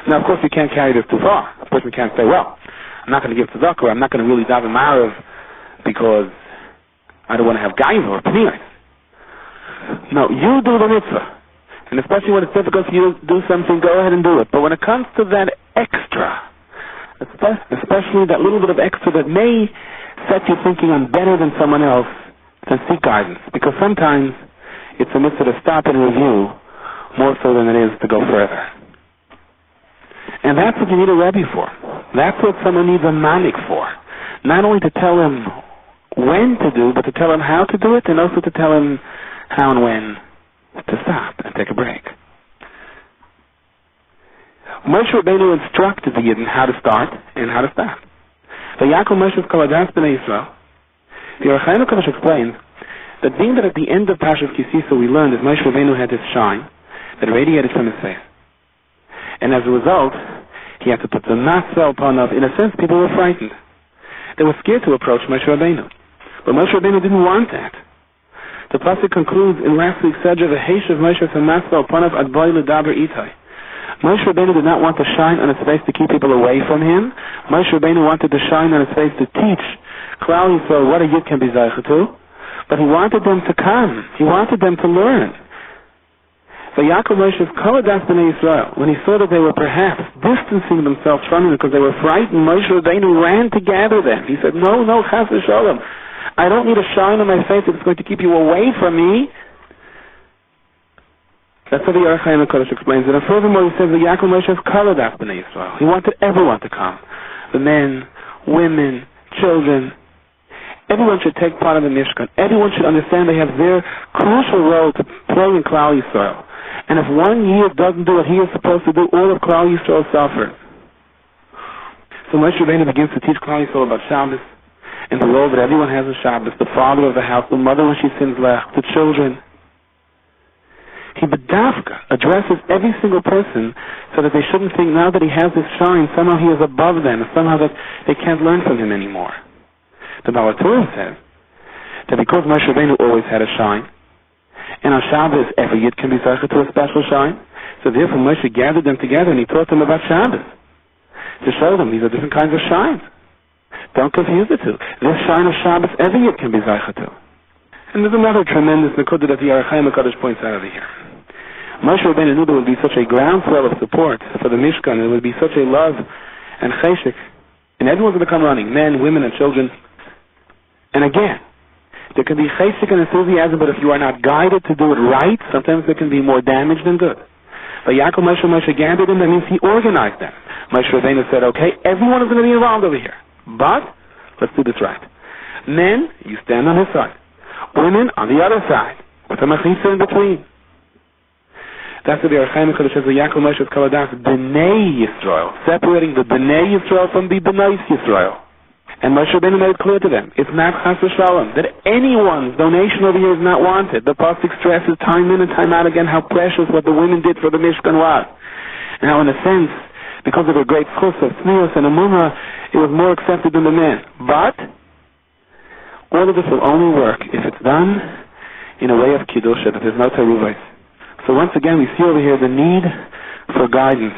Now, of course, you can't carry this too far. A person can't say, well, I'm not going to give tzedakah, or I'm not going to really daven ma'ariv because I don't want to have gaiva or pniyos. No, you do the mitzvah. And especially when it's difficult for you to do something, go ahead and do it. But when it comes to that extra, especially that little bit of extra that may set you thinking I'm better than someone else, then seek guidance. Because sometimes it's a mitzvah to stop and review more so than it is to go further. And that's what you need a Rebbe for. That's what someone needs a manik for. Not only to tell him when to do, but to tell him how to do it, and also to tell him how and when to stop and take a break. Moshe Rabbeinu instructed the Yidden how to start and how to stop. Vayakhail Moshe's Kaladas B'nai Yisrael. The vayakhail Kadosh explains that being that at the end of Parshas Kisisa we learned that Moshe Rabbeinu had this shine that radiated from his face. And as a result, he had to put the matzah upon of, in a sense, people were frightened. They were scared to approach Moshe Rabbeinu. But Moshe Rabbeinu didn't want that. The pasuk concludes in last week's Sedra, "V'heishav Moshe v'matzah upon of ad boy l'daber itai." Moshe Rabbeinu did not want to shine on his face to keep people away from him. Moshe Rabbeinu wanted to shine on his face to teach Klal Yisrael what a yid can be zaycha to. But he wanted them to come. He wanted them to learn. Vayakhail Moshe's Kaladas B'nai Yisrael, when he saw that they were perhaps distancing themselves from him because they were frightened, Moshe Rabbeinu ran to gather them. He said, no, chas v'sholom. I don't need a shine on my face that's going to keep you away from me. That's what the vayakhail Kodesh explains it. And furthermore, he says, Vayakhail Moshe's Kaladas B'nai Yisrael. He wanted everyone to come. The men, women, children. Everyone should take part in the Mishkan. Everyone should understand they have their crucial role to play in Klal Yisrael. And if one year doesn't do what he is supposed to do, all of Klal Yisrael suffers. So Moshe Rabbeinu begins to teach Klal Yisrael about Shabbos and the role that everyone has in Shabbos, the father of the house, the mother when she sins lech, the children. He bedavka addresses every single person so that they shouldn't think now that he has this shine, somehow he is above them, somehow that they can't learn from him anymore. The Baal Torah says that because Moshe Rabbeinu always had a shine, and on Shabbos every yid can be zaycha to a special shine, so therefore Moshe gathered them together and he taught them about Shabbos to show them these are different kinds of shines. Don't confuse the two. This shine of Shabbos every yid can be zaycha to. And there's another tremendous nekudah that the vayakhail Kodesh points out over here. Moshe Rabbeinu knew there would be such a groundswell of support for the Mishkan, there would be such a love and cheshek, and everyone's going to come running, men, women, and children. And again, there can be cheshek and enthusiasm, but if you are not guided to do it right, sometimes there can be more damage than good. But Yaakov Moshe gathered them, that means he organized them. Moshe Rabbeinu said, okay, everyone is going to be involved over here, but let's do this right. Men, you stand on his side. Women, on the other side, with a mechitza in between. That's the vayakhail Kodesh says, Yaakov Moshe's Kaladas B'nai Yisrael, separating the B'nai Yisrael from the B'nai Yisrael. And Moshe Rabbeinu made it clear to them, it's not chas v'shalom, that anyone's donation over here is not wanted. The pasuk stresses time in and time out again how precious what the women did for the Mishkan was. Now, in a sense, because of their great chus of tznius and emunah, it was more accepted than the men. But all of this will only work if it's done in a way of kiddusha, that there's no teruvos. So once again, we see over here the need for guidance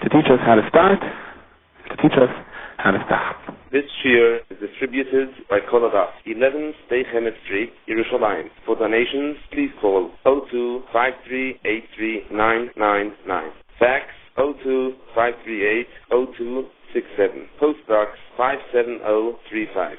to teach us how to start, to teach us Hanistach. This shiur is distributed by Kol Adas, 11 Stay Chemet Street, Yerushalayim. For donations, please call 02-5383-999. Fax 02-538-0267. Post Box 57035.